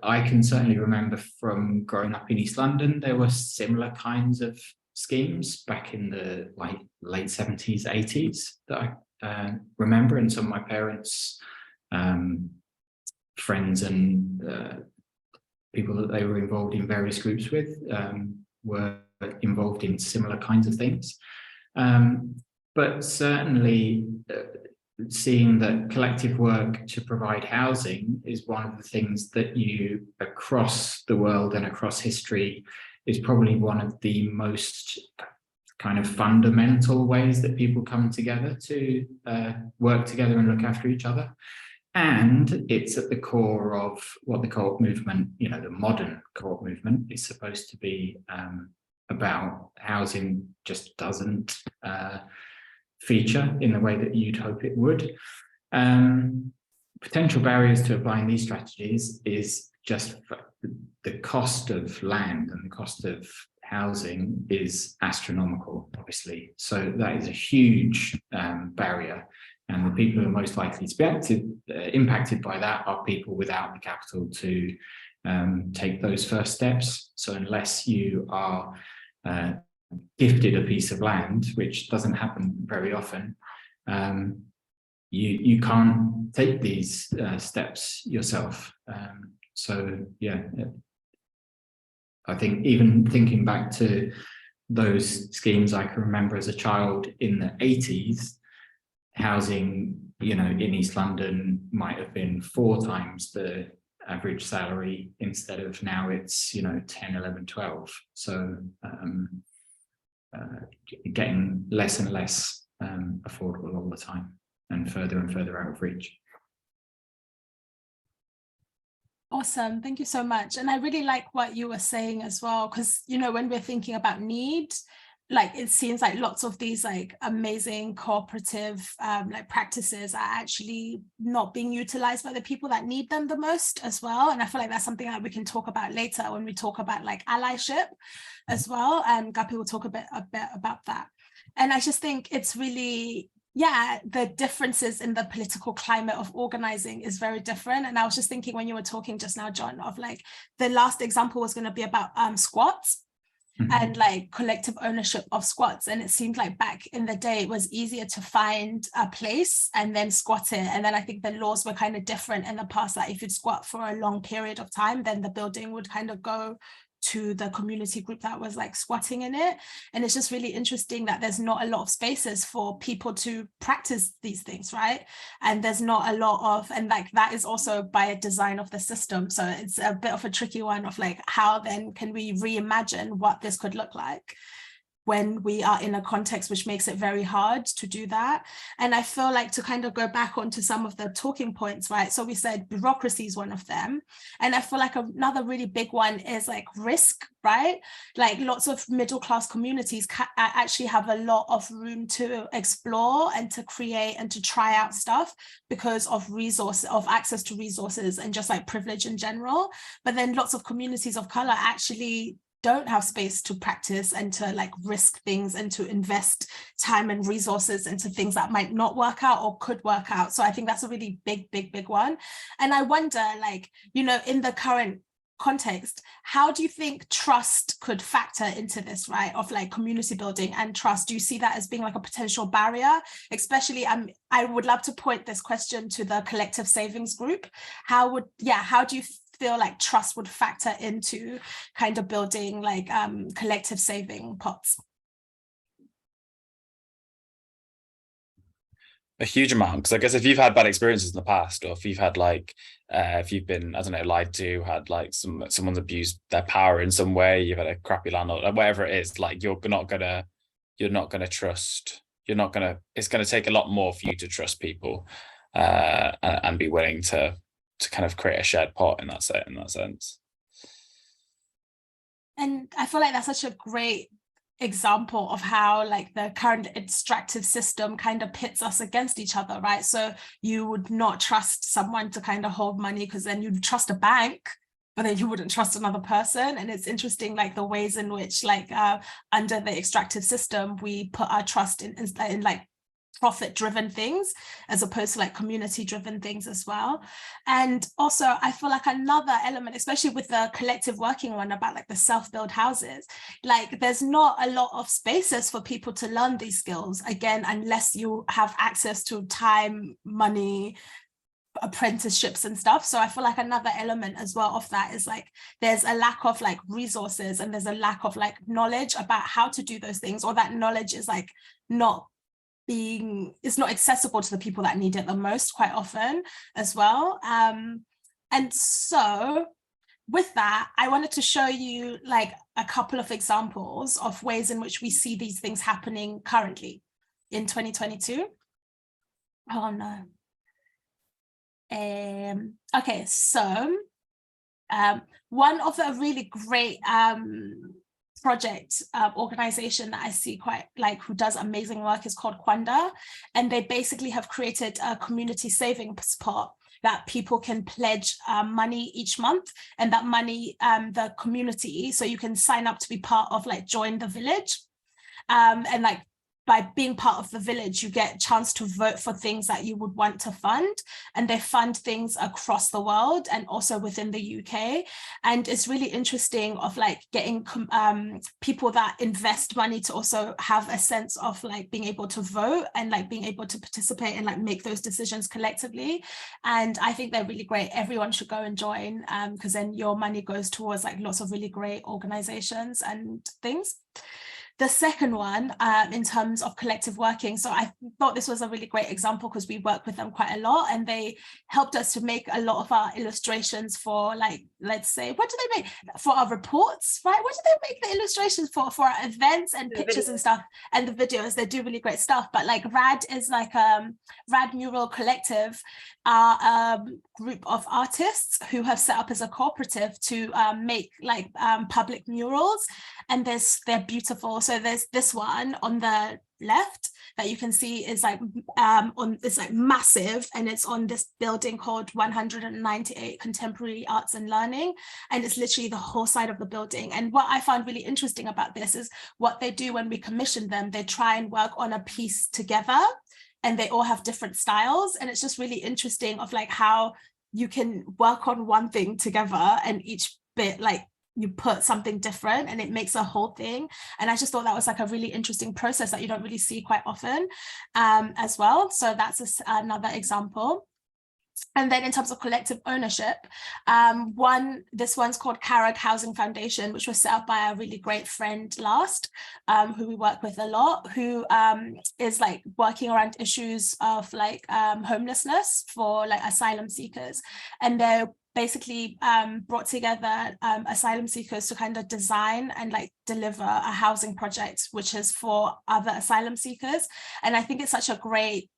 I can certainly remember from growing up in East London, there were similar kinds of schemes back in the late 70s, 80s that I remember, and some of my parents' friends and people that they were involved in various groups with were involved in similar kinds of things. But certainly, seeing that collective work to provide housing is one of the things that you, across the world and across history, is probably one of the most kind of fundamental ways that people come together to work together and look after each other. And it's at the core of what the co-op movement, you know, the modern co-op movement is supposed to be about. Housing just doesn't feature in the way that you'd hope it would. Potential barriers to applying these strategies is just the cost of land and the cost of housing is astronomical, obviously. So that is a huge barrier. And the people who are most likely to be impacted by that are people without the capital to take those first steps. So unless you are gifted a piece of land, which doesn't happen very often, you can't take these steps yourself. So yeah, I think even thinking back to those schemes I can remember as a child in the 80s, housing, you know, in East London might have been 4 times the average salary, instead of now it's, you know, 10, 11, 12. So getting less and less affordable all the time, and further out of reach. Awesome, thank you so much. And I really like what you were saying as well, because, you know, when we're thinking about need, like it seems like lots of these like amazing cooperative like practices are actually not being utilized by the people that need them the most as well. And I feel like that's something that we can talk about later when we talk about like allyship as well. And Gapi will talk a bit about that. And I just think it's really, yeah, the differences in the political climate of organizing is very different. And I was just thinking when you were talking just now, John, of like the last example was going to be about squats. and like collective ownership of squats. And it seemed like back in the day, it was easier to find a place and then squat it. And then I think the laws were kind of different in the past, that if you'd squat for a long period of time, then the building would kind of go to the community group that was like squatting in it. And it's just really interesting that there's not a lot of spaces for people to practice these things, right? And there's not a lot of, and like that is also by a design of the system. So it's a bit of a tricky one of like, how then can we reimagine what this could look like when we are in a context which makes it very hard to do that. And I feel like to kind of go back onto some of the talking points, right? So we said bureaucracy is one of them. And I feel like another really big one is like risk, right? Like lots of middle class communities actually have a lot of room to explore and to create and to try out stuff because of access to resources and just like privilege in general. But then lots of communities of color actually don't have space to practice and to like risk things and to invest time and resources into things that might not work out or could work out. So I think that's a really big one. And I wonder, like, you know, in the current context, how do you think trust could factor into this, right? Of like community building and trust. Do you see that as being like a potential barrier? Especially, I would love to point this question to the collective savings group. How do you feel like trust would factor into kind of building like collective saving pots? A huge amount, because I guess if you've had bad experiences in the past, or if you've had like if you've been, I don't know, lied to, had like someone's abused their power in some way, you've had a crappy landlord, whatever it is, like it's gonna take a lot more for you to trust people and be willing to kind of create a shared pot in that sense. And I feel like that's such a great example of how like the current extractive system kind of pits us against each other, right? So you would not trust someone to kind of hold money because then you'd trust a bank, but then you wouldn't trust another person. And it's interesting, like the ways in which like under the extractive system, we put our trust in like profit-driven things as opposed to like community-driven things as well. And also I feel like another element, especially with the collective working one about like the self-build houses, like there's not a lot of spaces for people to learn these skills, again, unless you have access to time, money, apprenticeships and stuff. So I feel like another element as well of that is like there's a lack of like resources and there's a lack of like knowledge about how to do those things, or that knowledge is like it's not accessible to the people that need it the most quite often as well. And so with that, I wanted to show you like a couple of examples of ways in which we see these things happening currently in 2022. Oh no. Okay, so one of the really great project organization that I see quite like who does amazing work is called Kwanda, and they basically have created a community savings pot that people can pledge money each month, and that money the community, so you can sign up to be part of like join the village, and like by being part of the village, you get a chance to vote for things that you would want to fund. And they fund things across the world and also within the UK. And it's really interesting of like getting people that invest money to also have a sense of like being able to vote and like being able to participate and like make those decisions collectively. And I think they're really great. Everyone should go and join because then your money goes towards like lots of really great organizations and things. The second one, in terms of collective working, so I thought this was a really great example because we work with them quite a lot, and they helped us to make a lot of our illustrations for, like, let's say, what do they make? For our reports, right? What do they make the illustrations for our events and pictures and stuff, and the videos? They do really great stuff. But like RAD is like RAD Mural Collective, a group of artists who have set up as a cooperative to make like public murals, and they're beautiful. So there's this one on the left that you can see is like it's like massive, and it's on this building called 198 Contemporary Arts and Learning, and it's literally the whole side of the building. And what I found really interesting about this is what they do when we commission them. They try and work on a piece together, and they all have different styles, and it's just really interesting of like how you can work on one thing together and each bit like you put something different and it makes a whole thing. And I just thought that was like a really interesting process that you don't really see quite often as well. So that's another example. And then in terms of collective ownership, this one's called Carrag Housing Foundation, which was set up by a really great friend last, who we work with a lot, who is like working around issues of like homelessness for like asylum seekers. And they're basically brought together asylum seekers to kind of design and like deliver a housing project, which is for other asylum seekers. And I think it's such a great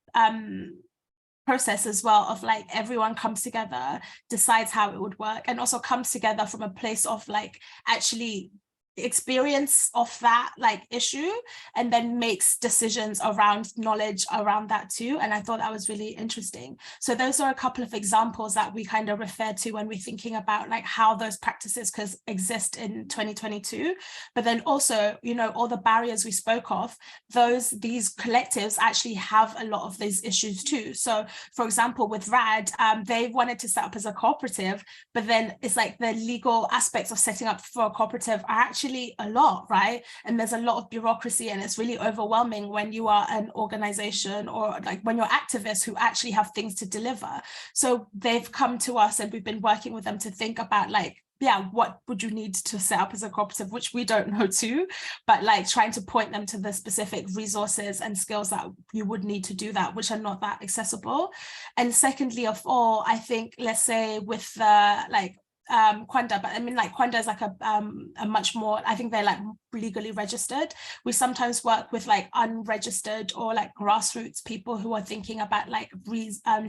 process as well of like everyone comes together, decides how it would work, and also comes together from a place of like actually experience of that like issue, and then makes decisions around knowledge around that too. And I thought that was really interesting. So those are a couple of examples that we kind of refer to when we're thinking about like how those practices could exist in 2022. But then also, you know, all the barriers we spoke of, these collectives actually have a lot of these issues too. So for example, with RAD, they wanted to set up as a cooperative, but then it's like the legal aspects of setting up for a cooperative are actually a lot, right? And there's a lot of bureaucracy, and it's really overwhelming when you are an organization or like when you're activists who actually have things to deliver. So they've come to us and we've been working with them to think about like, yeah, what would you need to set up as a cooperative, which we don't know too, but like trying to point them to the specific resources and skills that you would need to do that, which are not that accessible. And secondly of all, I think, let's say with the like Kwanda, but I mean like Kwanda is like a much more, I think they're like legally registered. We sometimes work with like unregistered or like grassroots people who are thinking about like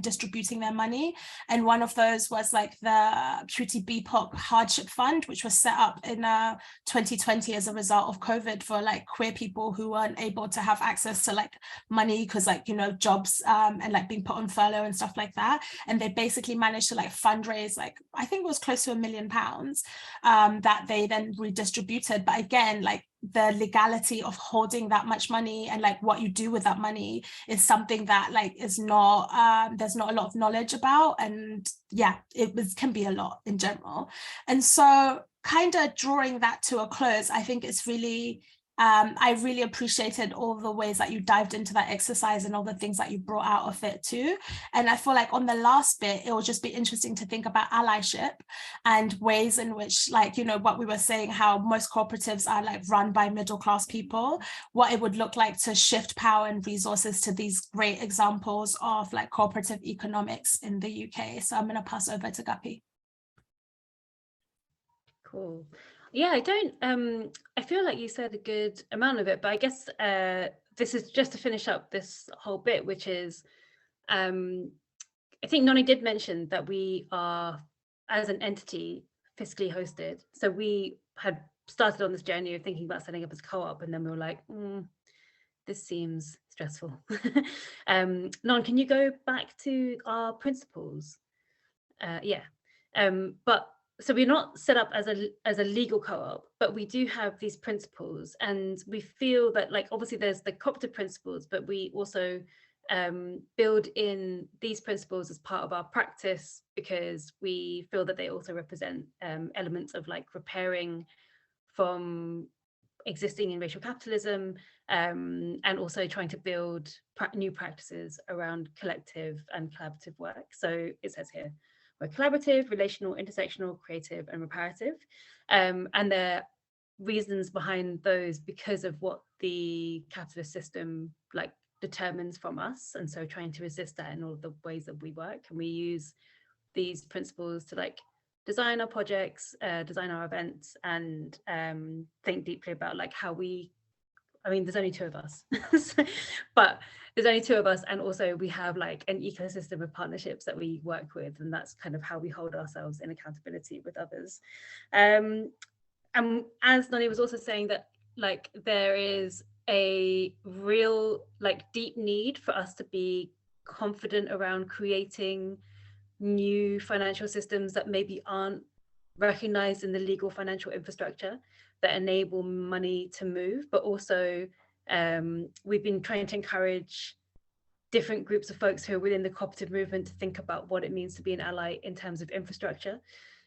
distributing their money. And one of those was like the QT BPOC Hardship Fund, which was set up in 2020 as a result of COVID for like queer people who weren't able to have access to like money because like, you know, jobs and like being put on furlough and stuff like that. And they basically managed to like fundraise like, I think it was close to £1 million that they then redistributed. But again, like the legality of holding that much money and like what you do with that money is something that like is not there's not a lot of knowledge about. And yeah, can be a lot in general. And so kind of drawing that to a close, I think it's really I really appreciated all the ways that you dived into that exercise and all the things that you brought out of it too. And I feel like on the last bit, it will just be interesting to think about allyship and ways in which, like, you know, what we were saying, how most cooperatives are like run by middle-class people, what it would look like to shift power and resources to these great examples of like cooperative economics in the UK. So I'm going to pass over to Guppy. Cool. Yeah, I feel like you said a good amount of it, but I guess this is just to finish up this whole bit, which is, I think Noni did mention that we are, as an entity, fiscally hosted. So we had started on this journey of thinking about setting up as co-op, and then we were like, this seems stressful. Non, can you go back to our principles? So we're not set up as a legal co-op, but we do have these principles, and we feel that, like, obviously there's the cooperative principles, but we also build in these principles as part of our practice because we feel that they also represent elements of like repairing from existing in racial capitalism, and also trying to build new practices around collective and collaborative work. So it says here, we're collaborative, relational, intersectional, creative, and reparative. And there are reasons behind those because of what the capitalist system like determines from us. And so trying to resist that in all of the ways that we work. And we use these principles to like design our projects, design our events, and think deeply about like how there's only two of us, but there's only two of us, and also we have like an ecosystem of partnerships that we work with, and that's kind of how we hold ourselves in accountability with others. And as Noni was also saying, that like there is a real like deep need for us to be confident around creating new financial systems that maybe aren't recognized in the legal financial infrastructure that enable money to move, but also we've been trying to encourage different groups of folks who are within the cooperative movement to think about what it means to be an ally in terms of infrastructure.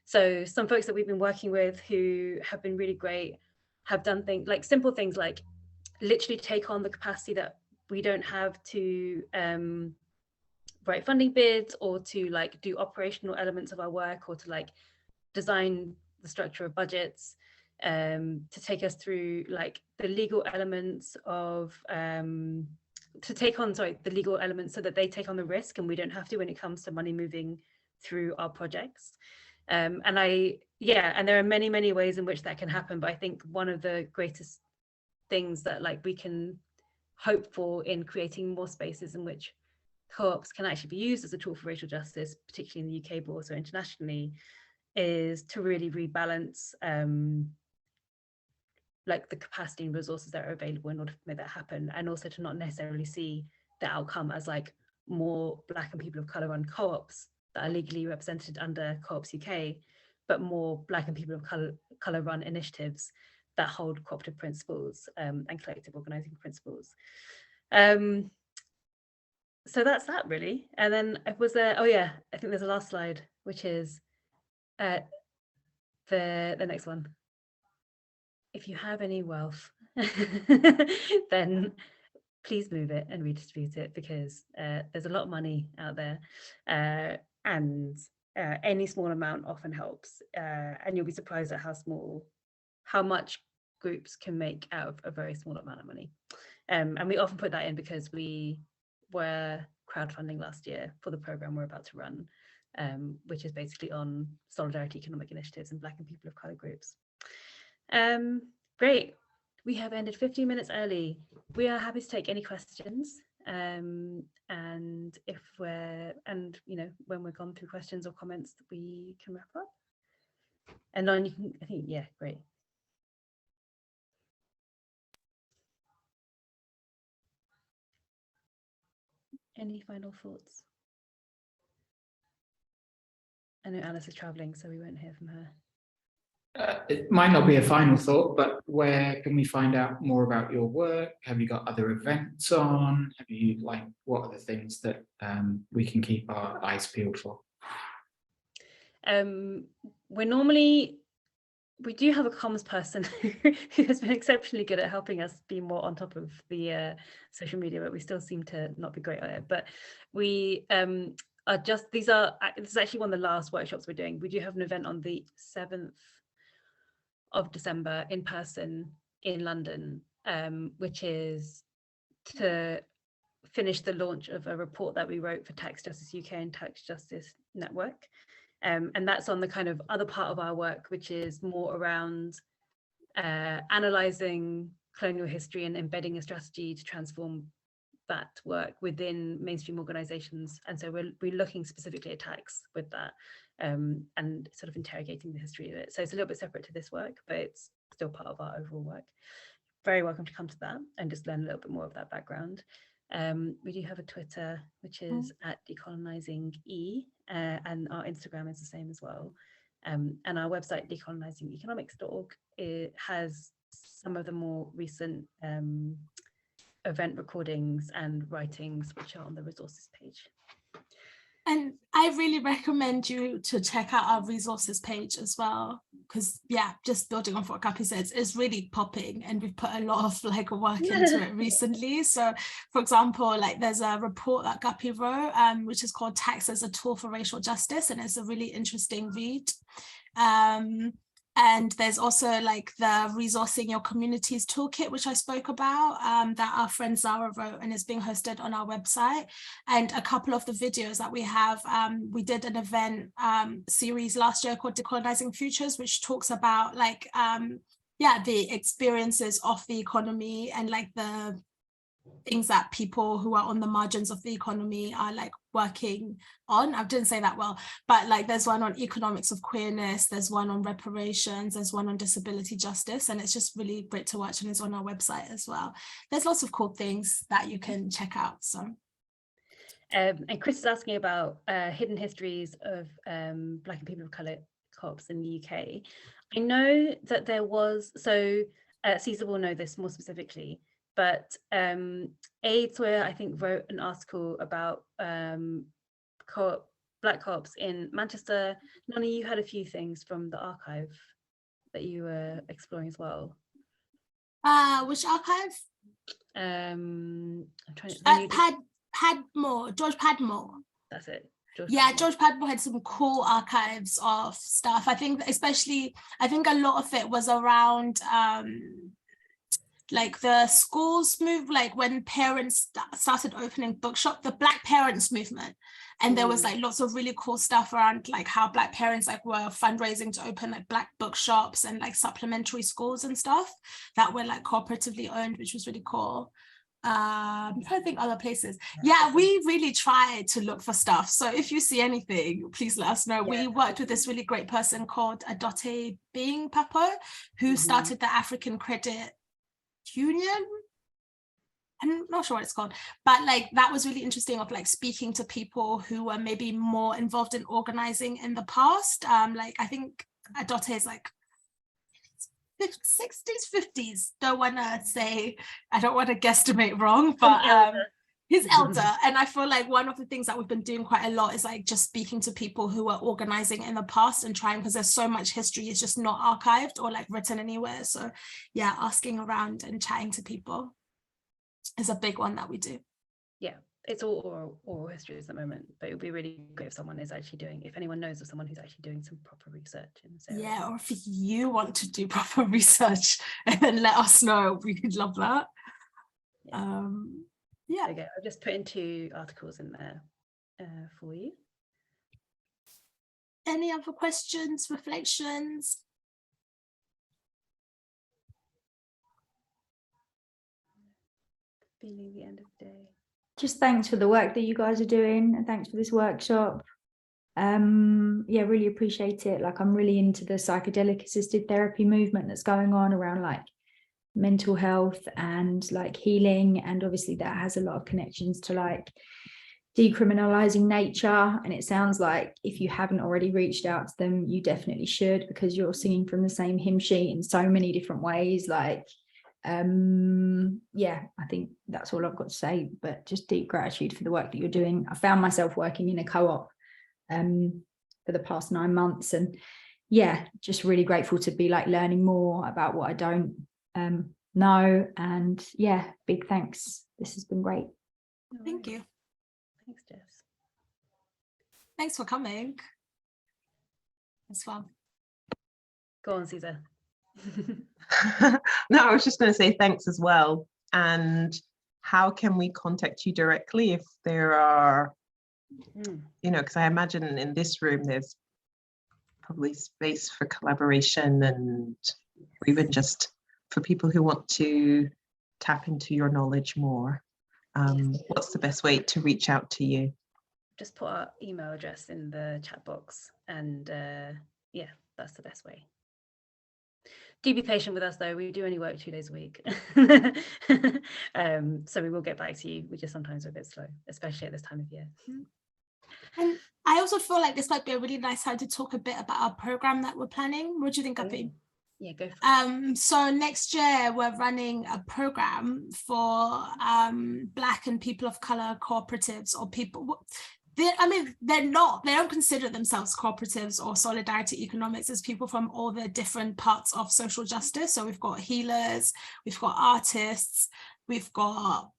So some folks that we've been working with who have been really great have done things like simple things like literally take on the capacity that we don't have to write funding bids or to like do operational elements of our work or to like design the structure of budgets, to take us through like the legal elements of the legal elements so that they take on the risk and we don't have to when it comes to money moving through our projects. And there are many ways in which that can happen, but I think one of the greatest things that like we can hope for in creating more spaces in which co-ops can actually be used as a tool for racial justice, particularly in the UK but also internationally, is to really rebalance like the capacity and resources that are available in order to make that happen, and also to not necessarily see the outcome as like more Black and people of colour run co-ops that are legally represented under Co-ops UK, but more Black and people of colour run initiatives that hold cooperative principles and collective organising principles. So that's that really. And then was there, oh yeah, I think there's a last slide, which is the next one. If you have any wealth, then please move it and redistribute it, because there's a lot of money out there, and any small amount often helps, and you'll be surprised at how much groups can make out of a very small amount of money. And we often put that in because we were crowdfunding last year for the program we're about to run, which is basically on solidarity economic initiatives in Black and people of colour groups. Great, we have ended 15 minutes early. We are happy to take any questions, and if when we're gone through questions or comments, we can wrap up. And then you can, I think, yeah, great. Any final thoughts? I know Alice is traveling, so we won't hear from her. It might not be a final thought, but where can we find out more about your work? Have you got other events on? Have you, like, what are the things that we can keep our eyes peeled for? We do have a comms person who has been exceptionally good at helping us be more on top of the social media, but we still seem to not be great at it. But we this is actually one of the last workshops we're doing. We do have an event on the 7th of December in person in London, which is to finish the launch of a report that we wrote for Tax Justice UK and Tax Justice Network. And that's on the kind of other part of our work, which is more around analysing colonial history and embedding a strategy to transform that work within mainstream organisations. And so we're looking specifically at tax with that, and sort of interrogating the history of it. So it's a little bit separate to this work, but it's still part of our overall work. Very welcome to come to that and just learn a little bit more of that background. We do have a Twitter, which is at Decolonising E, and our Instagram is the same as well. And our website, decolonising-economics.org, it has some of the more recent event recordings and writings, which are on the resources page. And I really recommend you to check out our resources page as well, because yeah, just building off what Guppy says, is really popping, and we've put a lot of like work into it recently. So for example, like there's a report that Guppy wrote, which is called Tax as a Tool for Racial Justice, and it's a really interesting read. And there's also like the Resourcing Your Communities Toolkit, which I spoke about, that our friend Zara wrote, and is being hosted on our website. And a couple of the videos that we have, we did an event series last year called Decolonising Futures, which talks about like, the experiences of the economy and like the things that people who are on the margins of the economy are like working on. I didn't say that well, but like there's one on economics of queerness, there's one on reparations, there's one on disability justice, and it's just really great to watch, and it's on our website as well. There's lots of cool things that you can check out. So and Chris is asking about hidden histories of Black and people of colour co-ops in the UK. I know that there was, so Caesar will know this more specifically, but AIDS, where I think wrote an article about Black Black Co-ops in Manchester. Nani, you had a few things from the archive that you were exploring as well. Which archive? I'm trying to Padmore, George Padmore. That's it. George Padmore had some cool archives of stuff. I think a lot of it was around like the schools move, like when parents started opening bookshop, the Black Parents movement. And there was like lots of really cool stuff around like how Black parents like were fundraising to open like Black bookshops and like supplementary schools and stuff that were like cooperatively owned, which was really cool. I'm trying to think other places. Yeah, we really try to look for stuff. So if you see anything, please let us know. We worked with this really great person called Adote Bing Papo, who started the African Credit Union. I'm not sure what it's called, but like that was really interesting of like speaking to people who were maybe more involved in organizing in the past. Like I think Adote is like 60s, 50s. I don't want to guesstimate wrong, but he's elder. And I feel like one of the things that we've been doing quite a lot is like just speaking to people who were organizing in the past and trying, because there's so much history, it's just not archived or like written anywhere. So yeah, asking around and chatting to people is a big one that we do. Yeah, it's all oral history at the moment, but it would be really great if someone is actually doing, if anyone knows of someone who's actually doing some proper research in this area. Yeah, or if you want to do proper research and let us know, we'd love that. Yeah. Okay, I've just put in 2 articles in there for you. Any other questions, reflections? Feeling the end of the day. Just thanks for the work that you guys are doing, and thanks for this workshop. Yeah, really appreciate it. Like I'm really into the psychedelic assisted therapy movement that's going on around like mental health and like healing, and obviously that has a lot of connections to like decriminalizing nature. And it sounds like if you haven't already reached out to them, you definitely should, because you're singing from the same hymn sheet in so many different ways. Like yeah, I think that's all I've got to say, but just deep gratitude for the work that you're doing. I found myself working in a co-op for the past 9 months, and yeah, just really grateful to be like learning more about what I don't know. And yeah, big thanks. This has been great. Thank you. Thanks, Jess. Thanks for coming as well. Go on, Caesar. No, I was just going to say thanks as well. And how can we contact you directly if there are, you know, because I imagine in this room there's probably space for collaboration, and or even just for people who want to tap into your knowledge more. What's the best way to reach out to you? Just put our email address in the chat box, and yeah, that's the best way. Do be patient with us though, we do only work 2 days a week. So we will get back to you. We just sometimes are a bit slow, especially at this time of year. And I also feel like this might be a really nice time to talk a bit about our program that we're planning. What do you think, Api? Yeah, go for it. So next year we're running a program for Black and people of color cooperatives, or people. They don't consider themselves cooperatives or solidarity economics as people from all the different parts of social justice. So we've got healers, we've got artists, we've got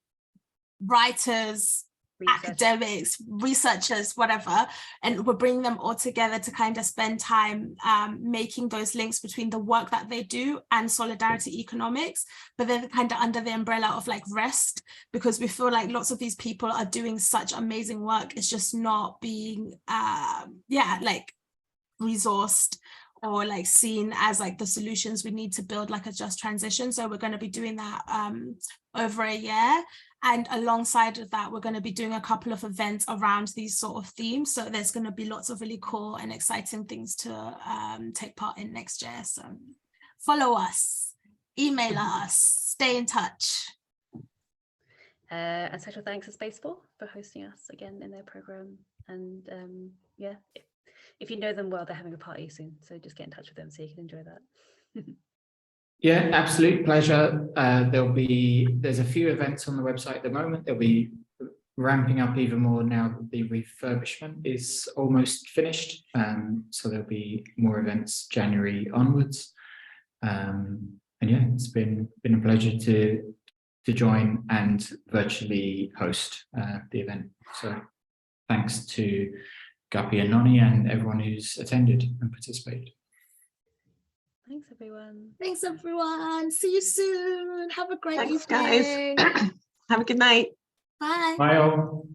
writers, academics, researchers, whatever, and we're bringing them all together to kind of spend time making those links between the work that they do and solidarity economics, but then kind of under the umbrella of like rest, because we feel like lots of these people are doing such amazing work. It's just not being like resourced or like seen as like the solutions we need to build like a just transition. So we're going to be doing that over a year. And alongside of that, we're going to be doing a couple of events around these sort of themes. So there's going to be lots of really cool and exciting things to take part in next year. So follow us, email us, stay in touch. And special thanks to Space4 for hosting us again in their program. And yeah, if you know them well, they're having a party soon. So just get in touch with them so you can enjoy that. Yeah, absolute pleasure. There's a few events on the website at the moment. There'll be ramping up even more now that the refurbishment is almost finished. So there'll be more events January onwards. And yeah, it's been a pleasure to join and virtually host the event. So thanks to Guppy and Noni and everyone who's attended and participated. Thanks, everyone. Thanks, everyone. See you soon. Have a great Thanks, evening. guys. Have a good night. Bye. Bye all.